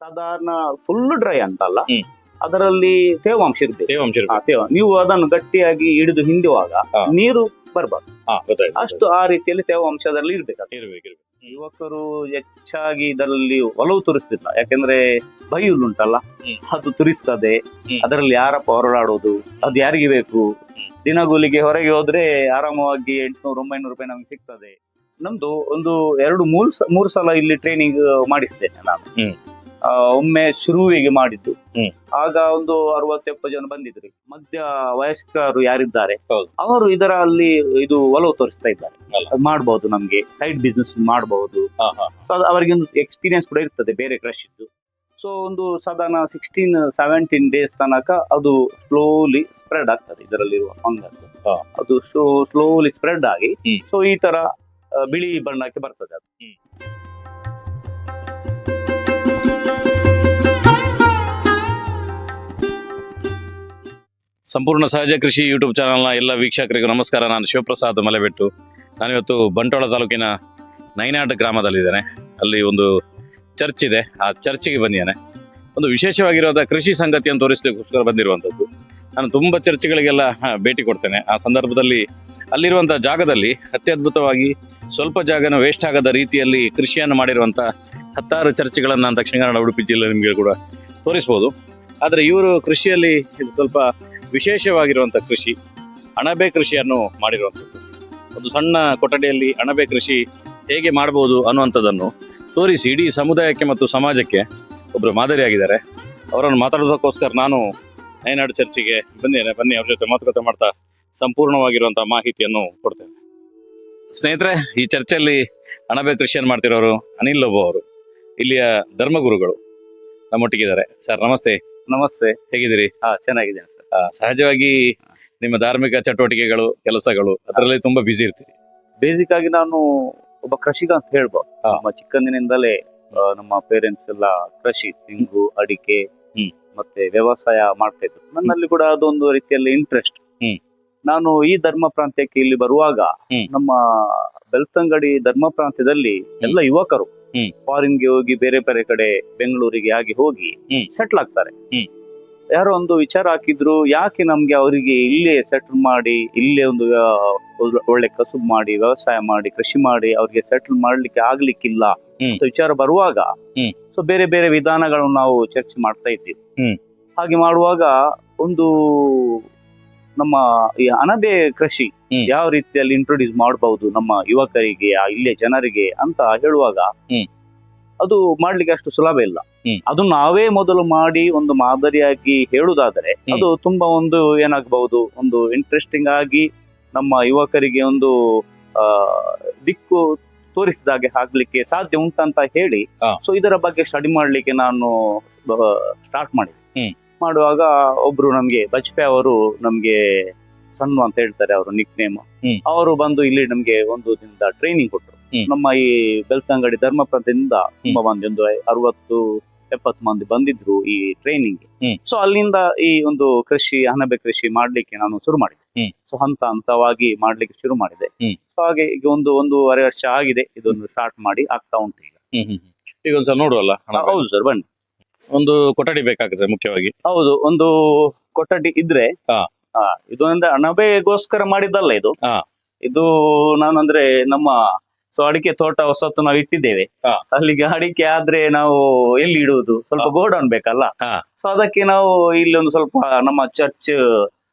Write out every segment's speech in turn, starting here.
ಸಾಧಾರಣ full dry ಅಂತಲ್ಲ, ಹ್ಮ್. ಅದರಲ್ಲಿ ತೇವಾಂಶ ಇರ್ಬೇಕು. ತೇವಾಂಶ ಇರ್ಬೇಕು. ನೀವು ಅದನ್ನು ಗಟ್ಟಿಯಾಗಿ ಹಿಡಿದು ಹಿಂಡುವಾಗ ಹಾ. ನೀರು ಬರಬಾರ್ದು. ಗೊತ್ತಾಯ್ತು. ಅಷ್ಟು ಆ ರೀತಿಯಲ್ಲಿ ತೇವಾಂಶದಲ್ಲಿ ಇರ್ಬೇಕು. ಇರ್ಬೇಕು. ಯುವಕರು ಹೆಚ್ಚಾಗಿ ಇದರಲ್ಲಿ ಒಲವು ತೋರಿಸ್ತಿಲ್ಲ, ಯಾಕೆಂದ್ರೆ ಬೈಯುಳುಂಟಲ್ಲ, ಅದು ತುರಿಸ್ತದೆ. ಅದರಲ್ಲಿ ಯಾರಪ್ಪ ಹೊರಡಾಡೋದು, ಅದು ಯಾರಿಗೆ ಬೇಕು? ದಿನಗೂಲಿಗೆ ಹೊರಗೆ ಹೋದ್ರೆ ಆರಾಮವಾಗಿ 800-900 ರೂಪಾಯಿ ನಮ್ಗೆ ಸಿಗ್ತದೆ. ನಮ್ದು ಒಂದು 2-3 ಸಲ ಇಲ್ಲಿ ಟ್ರೈನಿಂಗ್ ಮಾಡಿಸ್ತೇನೆ ನಾನು. ಒಮ್ಮೆ ಶುರುವಿಗೆ ಮಾಡಿದ್ದು, ಆಗ ಒಂದು 60-70 ಜನ ಬಂದಿದ್ರು. ಮಧ್ಯ ವಯಸ್ಕರು ಯಾರಿದ್ದಾರೆ ಅವರು ಇದರಲ್ಲಿ ಇದು ಒಲವು ತೋರಿಸ್ತಾ ಇದ್ದಾರೆ. ಮಾಡ್ಬಹುದು, ನಮ್ಗೆ ಸೈಡ್ ಬಿಸ್ನೆಸ್ ಮಾಡಬಹುದು. ಸೊ ಅವರಿಗೆ ಒಂದು ಎಕ್ಸ್ಪೀರಿಯನ್ಸ್ ಕೂಡ ಇರ್ತದೆ ಬೇರೆ ಕೃಷಿ ಇದ್ದು. ಸೊ ಒಂದು ಸಾಧಾರಣ 16-17 ಡೇಸ್ ತನಕ ಅದು ಸ್ಲೋಲಿ ಸ್ಪ್ರೆಡ್ ಆಗ್ತದೆ. ಇದರಲ್ಲಿರುವ ಫಂಗಸ್ ಅದು ಸ್ಲೋಲಿ ಸ್ಪ್ರೆಡ್ ಆಗಿ ಸೊ ಈ ತರ ಬಿಳಿ ಬಣ್ಣಕ್ಕೆ ಬರ್ತದೆ ಅದು. ಸಂಪೂರ್ಣ ಸಹಜ ಕೃಷಿ ಯೂಟ್ಯೂಬ್ ಚಾನಲ್ನ ಎಲ್ಲ ವೀಕ್ಷಕರಿಗೂ ನಮಸ್ಕಾರ. ನಾನು ಶಿವಪ್ರಸಾದ್ ಮಲೆಬೆಟ್ಟು. ನಾನಿವತ್ತು ಬಂಟ್ವಾಳ ತಾಲೂಕಿನ ನೈನಾಡ್ ಗ್ರಾಮದಲ್ಲಿದ್ದೇನೆ. ಅಲ್ಲಿ ಒಂದು ಚರ್ಚ್ ಇದೆ, ಆ ಚರ್ಚಿಗೆ ಬಂದಿದ್ದೇನೆ. ಒಂದು ವಿಶೇಷವಾಗಿರುವಂಥ ಕೃಷಿ ಸಂಗತಿಯನ್ನು ತೋರಿಸಲಿಕ್ಕೋಸ್ಕರ ಬಂದಿರುವಂಥದ್ದು. ನಾನು ತುಂಬ ಚರ್ಚ್ಗಳಿಗೆಲ್ಲ ಭೇಟಿ ಕೊಡ್ತೇನೆ. ಆ ಸಂದರ್ಭದಲ್ಲಿ ಅಲ್ಲಿರುವಂಥ ಜಾಗದಲ್ಲಿ ಅತ್ಯದ್ಭುತವಾಗಿ ಸ್ವಲ್ಪ ಜಾಗನ ವೇಸ್ಟ್ ಆಗದ ರೀತಿಯಲ್ಲಿ ಕೃಷಿಯನ್ನು ಮಾಡಿರುವಂಥ 10 ಚರ್ಚ್ಗಳನ್ನು ದಕ್ಷಿಣ ಕನ್ನಡ ಉಡುಪಿ ಜಿಲ್ಲೆ ನಿಮಗೆ ಕೂಡ ತೋರಿಸ್ಬೋದು. ಆದರೆ ಇವರು ಕೃಷಿಯಲ್ಲಿ ಇದು ಸ್ವಲ್ಪ ವಿಶೇಷವಾಗಿರುವಂಥ ಕೃಷಿ, ಅಣಬೆ ಕೃಷಿಯನ್ನು ಮಾಡಿರುವಂಥದ್ದು. ಒಂದು ಸಣ್ಣ ಕೊಠಡಿಯಲ್ಲಿ ಅಣಬೆ ಕೃಷಿ ಹೇಗೆ ಮಾಡ್ಬೋದು ಅನ್ನುವಂಥದ್ದನ್ನು ತೋರಿಸಿ ಇಡೀ ಸಮುದಾಯಕ್ಕೆ ಮತ್ತು ಸಮಾಜಕ್ಕೆ ಒಬ್ಬರು ಮಾದರಿಯಾಗಿದ್ದಾರೆ. ಅವರನ್ನು ಮಾತಾಡೋದಕ್ಕೋಸ್ಕರ ನಾನು ನೈನಾಡ್ ಚರ್ಚಿಗೆ ಬಂದಿದ್ದೇನೆ. ಬನ್ನಿ ಅವ್ರ ಜೊತೆ ಮಾತುಕತೆ ಮಾಡ್ತಾ ಸಂಪೂರ್ಣವಾಗಿರುವಂಥ ಮಾಹಿತಿಯನ್ನು ಕೊಡ್ತೇನೆ. ಸ್ನೇಹಿತರೆ, ಈ ಚರ್ಚಲ್ಲಿ ಅಣಬೆ ಕೃಷಿಯನ್ನು ಮಾಡ್ತಿರೋರು ಅನಿಲ್ ಲೋಬೋ ಅವರು, ಇಲ್ಲಿಯ ಧರ್ಮಗುರುಗಳು ನಮ್ಮೊಟ್ಟಿಗಿದ್ದಾರೆ. ಸರ್ ನಮಸ್ತೆ. ನಮಸ್ತೆ, ಹೇಗಿದ್ದೀರಿ? ಚೆನ್ನಾಗಿದ್ದೇನೆ ಸರ್. ಸಹಜವಾಗಿ ನಿಮ್ಮ ಧಾರ್ಮಿಕ ಚಟುವಟಿಕೆಗಳು, ಕೆಲಸಗಳು ಅದರಲ್ಲಿ ತುಂಬಾ ಬ್ಯುಸಿ ಇರ್ತೀರಿ. ಬೇಸಿಕ್ ಆಗಿ ನಾನು ಒಬ್ಬ ಕೃಷಿಕ ಅಂತ ಹೇಳ್ಬೋದು. ನಮ್ಮ ಚಿಕ್ಕಂದಿನಿಂದಲೇ ನಮ್ಮ ಪೇರೆಂಟ್ಸ್ ಎಲ್ಲ ಕೃಷಿ, ತೆಂಗು, ಅಡಿಕೆ ಮತ್ತೆ ವ್ಯವಸಾಯ ಮಾಡ್ತಾ ಇದ್ರು. ನನ್ನಲ್ಲಿ ಕೂಡ ಅದೊಂದು ರೀತಿಯಲ್ಲಿ ಇಂಟ್ರೆಸ್ಟ್. ನಾನು ಈ ಧರ್ಮ ಪ್ರಾಂತ್ಯಕ್ಕೆ ಇಲ್ಲಿ ಬರುವಾಗ ನಮ್ಮ ಬೆಳ್ತಂಗಡಿ ಧರ್ಮ ಪ್ರಾಂತ್ಯದಲ್ಲಿ ಎಲ್ಲ ಯುವಕರು ಫಾರಿನ್ಗೆ ಹೋಗಿ ಬೇರೆ ಬೇರೆ ಕಡೆ ಬೆಂಗಳೂರಿಗೆ ಆಗಿ ಹೋಗಿ ಸೆಟ್ಲ್ ಆಗ್ತಾರೆ. ಯಾರೋ ಒಂದು ವಿಚಾರ ಹಾಕಿದ್ರು, ಯಾಕೆ ನಮ್ಗೆ ಅವರಿಗೆ ಇಲ್ಲೇ ಸೆಟ್ಲ್ ಮಾಡಿ, ಇಲ್ಲೇ ಒಂದು ಒಳ್ಳೆ ಕಸುಬು ಮಾಡಿ, ವ್ಯವಸಾಯ ಮಾಡಿ, ಕೃಷಿ ಮಾಡಿ ಅವ್ರಿಗೆ ಸೆಟ್ಲ್ ಮಾಡ್ಲಿಕ್ಕೆ ಆಗ್ಲಿಕ್ಕಿಲ್ಲ ಅಂತ ವಿಚಾರ ಬರುವಾಗ ಸೊ ಬೇರೆ ಬೇರೆ ವಿಧಾನಗಳನ್ನು ನಾವು ಚರ್ಚೆ ಮಾಡ್ತಾ ಇದ್ದೀವಿ. ಹಾಗೆ ಮಾಡುವಾಗ ಒಂದು ನಮ್ಮ ಈ ಅಣಬೆ ಕೃಷಿ ಯಾವ ರೀತಿಯಲ್ಲಿ ಇಂಟ್ರೊಡ್ಯೂಸ್ ಮಾಡಬಹುದು ನಮ್ಮ ಯುವಕರಿಗೆ, ಇಲ್ಲೇ ಜನರಿಗೆ ಅಂತ ಹೇಳುವಾಗ ಅದು ಮಾಡ್ಲಿಕ್ಕೆ ಅಷ್ಟು ಸುಲಭ ಇಲ್ಲ. ಅದು ನಾವೇ ಮೊದಲು ಮಾಡಿ ಒಂದು ಮಾದರಿಯಾಗಿ ಹೇಳುದಾದರೆ ಅದು ತುಂಬಾ ಒಂದು ಏನಾಗಬಹುದು, ಒಂದು ಇಂಟ್ರೆಸ್ಟಿಂಗ್ ಆಗಿ ನಮ್ಮ ಯುವಕರಿಗೆ ಒಂದು ದಿಕ್ಕು ತೋರಿಸಿದಾಗೆ ಆಗ್ಲಿಕ್ಕೆ ಸಾಧ್ಯ ಉಂಟಂತ ಹೇಳಿ ಸೊ ಇದರ ಬಗ್ಗೆ ಸ್ಟಡಿ ಮಾಡ್ಲಿಕ್ಕೆ ನಾನು ಸ್ಟಾರ್ಟ್ ಮಾಡಿದೆ. ಮಾಡುವಾಗ ಒಬ್ರು ನಮ್ಗೆ ಬಜ್ಪೆ ಅವರು, ನಮ್ಗೆ ಸಣ್ಣ ಅಂತ ಹೇಳ್ತಾರೆ ಅವರು ನಿಕ್ ನೇಮ್, ಅವರು ಬಂದು ಇಲ್ಲಿ ನಮ್ಗೆ ಒಂದು ದಿನದ ಟ್ರೈನಿಂಗ್ ಕೊಟ್ಟರು. ನಮ್ಮ ಈ ಬೆಳ್ತಂಗಡಿ ಧರ್ಮ ಪ್ರಾಂತ್ಯದಿಂದ ತುಂಬಾ ಮಂದಿ, ಒಂದು 60-70 ಮಂದಿ ಬಂದಿದ್ರು ಈ ಟ್ರೈನಿಂಗ್. ಸೊ ಅಲ್ಲಿಂದ ಈ ಒಂದು ಕೃಷಿ, ಅಣಬೆ ಕೃಷಿ ಮಾಡ್ಲಿಕ್ಕೆ ನಾನು ಶುರು ಮಾಡಿದೆ. ಸೊ ಹಂತವಾಗಿ ಮಾಡ್ಲಿಕ್ಕೆ ಶುರು ಮಾಡಿದೆ. ಸೊ ಹಾಗೆ ಈಗ ಒಂದೂವರೆ ವರ್ಷ ಆಗಿದೆ ಇದೊಂದು ಸ್ಟಾರ್ಟ್ ಮಾಡಿ, ಆಗ್ತಾ ಉಂಟು ಈಗ. ಈಗ ಒಂದ್ಸಲ ನೋಡುವಲ್ಲ? ಹೌದು ಸರ್, ಬನ್ನಿ. ಒಂದು ಕೊಠಡಿ ಬೇಕಾಗುತ್ತೆ ಮುಖ್ಯವಾಗಿ. ಹೌದು, ಒಂದು ಕೊಠಡಿ ಇದ್ರೆ. ಇದು ಅಂದ್ರೆ ಅಣಬೆಗೋಸ್ಕರ ಮಾಡಿದ್ದಲ್ಲ ಇದು. ಇದು ನಾನಂದ್ರೆ ನಮ್ಮ ಅಡಿಕೆ ತೋಟ ಹೊಸತ್ತು ನಾವು ಇಟ್ಟಿದ್ದೇವೆ. ಅಲ್ಲಿಗೆ ಅಡಿಕೆ ಆದ್ರೆ ನಾವು ಎಲ್ಲಿ ಇಡುವುದು, ಸ್ವಲ್ಪ ಗೋಡೌನ್ ಬೇಕಲ್ಲ. ಸೊ ಅದಕ್ಕೆ ನಾವು ಇಲ್ಲಿ ಒಂದು ಸ್ವಲ್ಪ ನಮ್ಮ ಚರ್ಚ್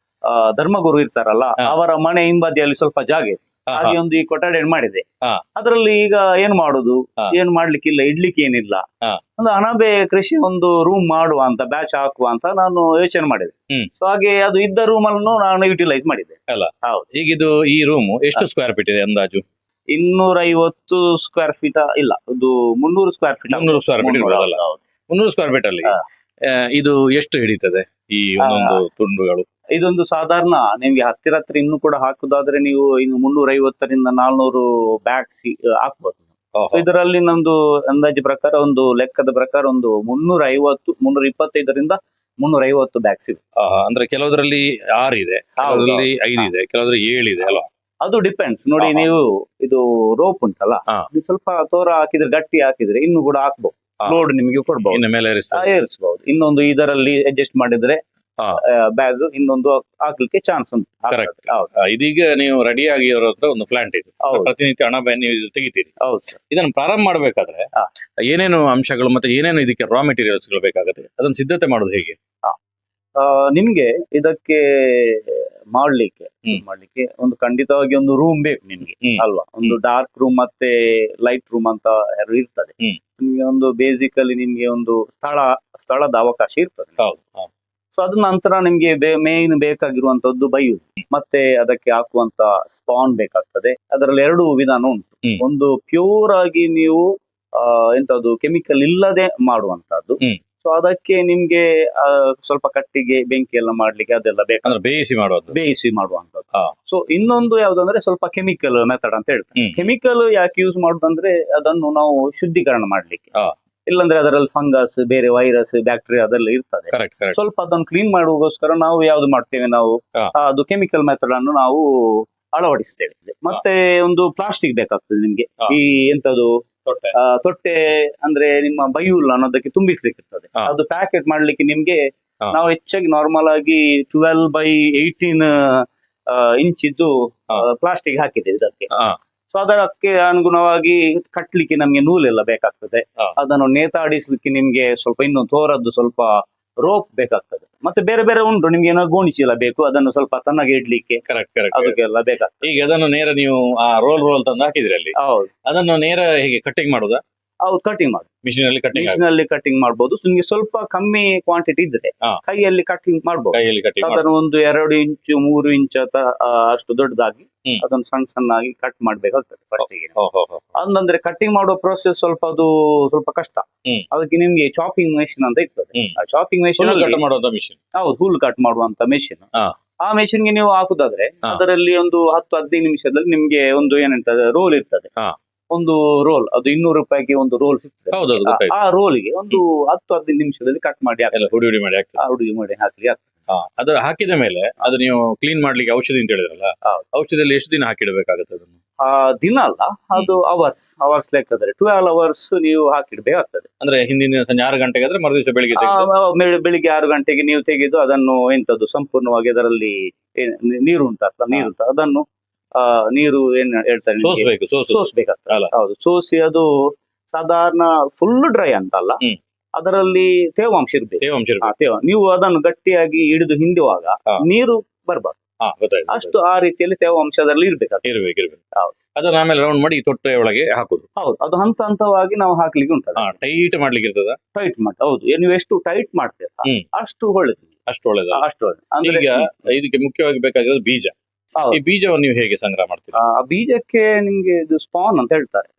ಧರ್ಮಗುರು ಇರ್ತಾರಲ್ಲ, ಅವರ ಮನೆ ಹಿಂಬದಿಯಲ್ಲಿ ಸ್ವಲ್ಪ ಜಾಗ ಇದೆ. ಹಾಗೆ ಒಂದು ಈ ಕೊಠಡಿ ಮಾಡಿದೆ. ಅದರಲ್ಲಿ ಈಗ ಏನ್ ಮಾಡುದು, ಏನ್ ಮಾಡ್ಲಿಕ್ಕಿಲ್ಲ, ಇಡ್ಲಿಕ್ಕೆ ಏನಿಲ್ಲ. ಒಂದು ಅಣಬೆ ಕೃಷಿ ಒಂದು ರೂಮ್ ಮಾಡುವ ಅಂತ, ಬ್ಯಾಚ್ ಹಾಕುವ ಅಂತ ನಾನು ಯೋಚನೆ ಮಾಡಿದೆ. ಸೊ ಹಾಗೆ ಅದು ಇದ್ದ ರೂಮ್ ಅನ್ನು ನಾನು ಯುಟಿಲೈಸ್ ಮಾಡಿದ್ದೆ. ಹೌದು. ಈಗಿದು ಈ ರೂಮ್ ಎಷ್ಟು ಸ್ಕ್ವೇರ್ ಫೀಟ್ ಇದೆ ಅಂದಾಜು? 250 ಸ್ಕ್ವೇರ್ ಫೀಟ್ ಇಲ್ಲ, ಇದು 300 ಸ್ಕ್ವೇರ್ ಫೀಟ್. 300 ಸ್ಕ್ವೇರ್ ಫೀಟ್ ಇರ್ಬೋದಲ್ಲ? 300 ಸ್ಕ್ವೇರ್ ಫೀಟ್ ಅಲ್ಲಿ ಇದು ಎಷ್ಟು ಹಿಡಿತದೆ ಈ ಒಂದೊಂದು ತುಂಡುಗಳು? ಇದೊಂದು ಸಾಧಾರಣ ನಿಮ್ಗೆ ಹತ್ತಿರ ಇನ್ನು ಕೂಡ ಹಾಕುದಾದ್ರೆ ನೀವು ಇನ್ನು 350-400 ಬ್ಯಾಗ್ಸ್ ಹಾಕ್ಬೋದು. ಇದರಲ್ಲಿ ನಮ್ದು ಅಂದಾಜು ಪ್ರಕಾರ, ಒಂದು ಲೆಕ್ಕದ ಪ್ರಕಾರ ಒಂದು 325-350 ಬ್ಯಾಗ್ಸ್ ಇದೆ. ಅಂದ್ರೆ ಕೆಲವರಲ್ಲಿ 6 ಇದೆ, ಕೆಲವರಲ್ಲಿ 5 ಇದೆ, ಕೆಲವರಲ್ಲಿ 7 ಇದೆ ಅಲ್ವಾ? ಅದು ಡಿಪೆಂಡ್ಸ್ ನೋಡಿ. ನೀವು ಇದು ರೋಪ್ ಉಂಟಲ್ಲ, ಸ್ವಲ್ಪ ತೋರ ಹಾಕಿದ್ರೆ, ಗಟ್ಟಿ ಹಾಕಿದ್ರೆ ಇನ್ನು ಕೂಡ ಹಾಕ್ಬಹುದು. ಲೋಡ್ ನಿಮಗೆ ಕೊಡ್ಬಹುದು, ಇನ್ನು ಮೇಲೆ ಏರಿಸಬಹುದು. ಇನ್ನೊಂದು ಇದರಲ್ಲಿ ಅಡ್ಜಸ್ಟ್ ಮಾಡಿದ್ರೆ ಬ್ಯಾಗ್ ಇನ್ನೊಂದು ಹಾಕ್ಲಿಕ್ಕೆ ಚಾನ್ಸ್ ಉಂಟು. ಕರೆಕ್ಟ್. ಇದೀಗ ನೀವು ರೆಡಿ ಆಗಿರೋಂತ ಒಂದು ಪ್ಲಾಂಟ್ ಇದು, ಪ್ರತಿನಿತ್ಯ ಹಣ ನೀವು ಇದು ತೆಗಿತೀರಿ. ಹೌದು. ಇದನ್ನು ಪ್ರಾರಂಭ ಮಾಡಬೇಕಾದ್ರೆ ಏನೇನು ಅಂಶಗಳು ಮತ್ತೆ ಏನೇನು ಇದಕ್ಕೆ ರಾ ಮೆಟೀರಿಯಲ್ಸ್ ಗಳು ಬೇಕಾಗುತ್ತೆ, ಅದನ್ನ ಸಿದ್ಧತೆ ಮಾಡೋದು ಹೇಗೆ? ನಿಮ್ಗೆ ಇದಕ್ಕೆ ಮಾಡ್ಲಿಕ್ಕೆ ಒಂದು ಖಂಡಿತವಾಗಿ ಒಂದು ರೂಮ್ ಬೇಕು ನಿಮ್ಗೆ, ಅಲ್ವಾ? ಒಂದು ಡಾರ್ಕ್ ರೂಮ್ ಮತ್ತೆ ಲೈಟ್ ರೂಮ್ ಅಂತ ಇರ್ತದೆ. ನಿಮ್ಗೆ ಒಂದು ಬೇಸಿಕಲಿ ನಿಮ್ಗೆ ಒಂದು ಸ್ಥಳದ ಅವಕಾಶ ಇರ್ತದೆ. ಸೊ ಅದ ನಂತರ ನಿಮ್ಗೆ ಮೇನ್ ಬೇಕಾಗಿರುವಂತದ್ದು ಬಯು, ಮತ್ತೆ ಅದಕ್ಕೆ ಹಾಕುವಂತ ಸ್ಪಾನ್ ಬೇಕಾಗ್ತದೆ. ಅದರಲ್ಲಿ 2 ವಿಧಾನ ಉಂಟು. ಒಂದು ಪ್ಯೂರ್ ಆಗಿ ನೀವು ಎಂತದ್ದು ಕೆಮಿಕಲ್ ಇಲ್ಲದೆ ಮಾಡುವಂತದ್ದು. ಸೊ ಅದಕ್ಕೆ ನಿಮ್ಗೆ ಸ್ವಲ್ಪ ಕಟ್ಟಿಗೆ ಬೆಂಕಿ ಎಲ್ಲ ಮಾಡ್ಲಿಕ್ಕೆ ಅದೆಲ್ಲ ಬೇಕು, ಬೇಯಿಸಿ ಮಾಡುವಂತದ್ದು. ಸೊ ಇನ್ನೊಂದು ಯಾವ್ದಂದ್ರೆ ಸ್ವಲ್ಪ ಕೆಮಿಕಲ್ ಮೆಥಡ್ ಅಂತ ಹೇಳ್ತಾರೆ. ಕೆಮಿಕಲ್ ಯಾಕೆ ಯೂಸ್ ಮಾಡುದಂದ್ರೆ ಅದನ್ನು ನಾವು ಶುದ್ಧೀಕರಣ ಮಾಡ್ಲಿಕ್ಕೆ, ಇಲ್ಲಾಂದ್ರೆ ಅದರಲ್ಲಿ ಫಂಗಸ್, ಬೇರೆ ವೈರಸ್, ಬ್ಯಾಕ್ಟೀರಿಯಾ ಅದೆಲ್ಲ ಇರ್ತದೆ. ಸ್ವಲ್ಪ ಅದನ್ನು ಕ್ಲೀನ್ ಮಾಡುವಗೋಸ್ಕರ ನಾವು ಯಾವ್ದು ಮಾಡ್ತೇವೆ, ನಾವು ಅದು ಕೆಮಿಕಲ್ ಮೆಥಡ್ ಅನ್ನು ನಾವು ಅಳವಡಿಸ್ತೇವೆ. ಮತ್ತೆ ಒಂದು ಪ್ಲಾಸ್ಟಿಕ್ ಬೇಕಾಗ್ತದೆ ನಿಮ್ಗೆ. ಈ ಎಂತದು ತೊಟ್ಟೆ ಅಂದ್ರೆ ನಿಮ್ಮ ಬೈಯುಲ್ ಅನ್ನೋದಕ್ಕೆ ತುಂಬಿಸ್ಲಿಕ್ಕೆ ಇರ್ತದೆ. ಅದು ಪ್ಯಾಕೆಟ್ ಮಾಡ್ಲಿಕ್ಕೆ ನಿಮ್ಗೆ ನಾವು ಹೆಚ್ಚಾಗಿ ನಾರ್ಮಲ್ ಆಗಿ 12x18 ಇಂಚಿದ್ದು ಪ್ಲಾಸ್ಟಿಕ್ ಹಾಕಿದ್ದೇವೆ ಇದಕ್ಕೆ. ಸೊ ಅದಕ್ಕೆ ಅನುಗುಣವಾಗಿ ಕಟ್ಲಿಕ್ಕೆ ನಮ್ಗೆ ನೂಲೆಲ್ಲ ಬೇಕಾಗ್ತದೆ. ಅದನ್ನು ನೇತಾಡಿಸ್ಲಿಕ್ಕೆ ನಿಮ್ಗೆ ಸ್ವಲ್ಪ ಇನ್ನೊಂದು ತೋರದ್ದು ಸ್ವಲ್ಪ ರೋಪ್ ಬೇಕಾಗ್ತದೆ. ಮತ್ತೆ ಬೇರೆ ಬೇರೆ ಉಂಟು, ನಿಮ್ಗೆ ಏನೋ ಗೋಣಿಚೀಲ ಬೇಕು, ಅದನ್ನು ಸ್ವಲ್ಪ ತಣ್ಣಗೆ ಇಡ್ಲಿಕ್ಕೆ ಅದಕ್ಕೆಲ್ಲ ಬೇಕಾಗ್ತದೆ. ಈಗ ಅದನ್ನು ನೇರ ನೀವು ರೋಲ್ ತಂದು ಹಾಕಿದ್ರಿ ಅಲ್ಲಿ, ಅದನ್ನು ನೇರ ಹೇಗೆ ಕಟ್ಟಿಂಗ್ ಮಾಡುದಾ? ಹೌದು, ಕಟಿಂಗ್ ಮಾಡಿ ಮಿಷಿನ್ ಅಲ್ಲಿ ಕಟಿಂಗ್ ಮಾಡಬಹುದು. ನಿಮ್ಗೆ ಸ್ವಲ್ಪ ಕಮ್ಮಿ ಕ್ವಾಂಟಿಟಿ ಇದ್ರೆ ಕೈಯಲ್ಲಿ ಕಟಿಂಗ್ ಮಾಡಬಹುದು. ಅದನ್ನು ಒಂದು 2 ಇಂಚು 3 ಇಂಚ್ ಅಷ್ಟು ದೊಡ್ಡದಾಗಿ ಅದನ್ನು ಸಣ್ಣಾಗಿ ಕಟ್ ಮಾಡ್ಬೇಕಾಗ್ತದೆ ಫಸ್ಟ್ ಗೆ. ಅಂದ್ರೆ ಕಟಿಂಗ್ ಮಾಡೋ ಪ್ರೋಸೆಸ್ ಸ್ವಲ್ಪ ಕಷ್ಟ. ಅದಕ್ಕೆ ನಿಮ್ಗೆ ಚಾಪಿಂಗ್ ಮೆಷಿನ್ ಅಂತ ಇರ್ತದೆ. ಆ ಚಾಪಿಂಗ್ ಮೆಷಿನ್ ಹೌದು, ಹುಲ್ಲು ಕಟ್ ಮಾಡುವಂತ ಮೆಷಿನ್. ಆ ಮೆಷಿನ್ ಗೆ ನೀವು ಹಾಕುದಾದ್ರೆ ಅದರಲ್ಲಿ ಒಂದು 10-15 ನಿಮಿಷದಲ್ಲಿ ನಿಮ್ಗೆ ಒಂದು ಏನಂತ ರೋಲ್ ಇರ್ತದೆ. ಒಂದು ರೋಲ್ ಅದು 200 ರೂಪಾಯಿಗೆ ಒಂದು ರೋಲ್ ಸಿಗ್ತದೆ. ಆ ರೋಲ್ಗೆ ಒಂದು 10-15 ನಿಮಿಷದಲ್ಲಿ ಕಟ್ ಮಾಡಿ ಹುಡಿ ಮಾಡಿ ಹಾಕಿ. ಅದು ಹಾಕಿದ ಮೇಲೆ ಅದು ನೀವು ಕ್ಲೀನ್ ಮಾಡ್ಲಿಕ್ಕೆ ಔಷಧಿ ಅಂತ ಹೇಳಿದ್ರಲ್ಲ, ಔಷಧಿಯಲ್ಲಿ ಎಷ್ಟು ದಿನ ಹಾಕಿಡಬೇಕಾಗುತ್ತೆ ಅದನ್ನು? ದಿನ ಅಲ್ಲ, ಅದು ಅವರ್ಸ್ ಲೆಕ್ಕದಲ್ಲಿ 12 ಅವರ್ಸ್ ನೀವು ಹಾಕಿಡ್ಬೇಕಾಗ್ತದೆ. ಅಂದ್ರೆ ಹಿಂದಿನ ಸಂಜೆ 6 ಗಂಟೆಗೆ ಆದ್ರೆ ಮರುದಿವಸ ಬೆಳಿಗ್ಗೆ 6 ಗಂಟೆಗೆ ನೀವು ತೆಗೆದು ಅದನ್ನು ಎಂತದ್ದು ಸಂಪೂರ್ಣವಾಗಿ ಅದರಲ್ಲಿ ನೀರು ಉಂಟಲ್ಲ, ಅದನ್ನು ನೀರು ಏನ್ ಹೇಳ್ತಾರೆ ಸೋಸ್ಬೇಕಾಗ್ತದೆ. ಹೌದು, ಸೋಸಿ ಅದು ಸಾಧಾರಣ ಫುಲ್ ಡ್ರೈ ಅಂತಲ್ಲ, ಅದರಲ್ಲಿ ತೇವಾಂಶ ಇರ್ಬೇಕು. ನೀವು ಅದನ್ನು ಗಟ್ಟಿಯಾಗಿ ಹಿಡಿದು ಹಿಂಡುವಾಗ ನೀರು ಬರ್ಬಾರ್ದು, ಅಷ್ಟು ಆ ರೀತಿಯಲ್ಲಿ ತೇವಾಂಶ ಅದರಲ್ಲಿ ಇರ್ಬೇಕು. ಅದನ್ನ ಆಮೇಲೆ ರೌಂಡ್ ಮಾಡಿ ತೊಟ್ಟೆ ಒಳಗೆ ಹಾಕುದು. ಹೌದು, ಅದು ಹಂತವಾಗಿ ನಾವು ಹಾಕ್ಲಿಕ್ಕೆ ಉಂಟಲ್ಲ, ಟೈಟ್ ಮಾಡ್ಲಿಕ್ಕೆ ಇರ್ತದ. ಟೈಟ್ ಮಾಡಿ, ಹೌದು, ನೀವು ಎಷ್ಟು ಟೈಟ್ ಮಾಡ್ತೀರಾ ಅಷ್ಟು ಒಳ್ಳೇದು. ಅಂದ್ರೆ ಈಗ ಇದಕ್ಕೆ ಮುಖ್ಯವಾಗಿ ಬೇಕಾಗಿರೋದು ಬೀಜ. ಈ ಬೀಜವನ್ನು ನೀವು ಹೇಗೆ ಸಂಗ್ರಹ ಮಾಡ್ತೀರಾ? ಆ ಬೀಜಕ್ಕೆ ನಿಮ್ಗೆ ಇದು ಸ್ಪಾನ್ ಅಂತ ಹೇಳ್ತಾರೆ.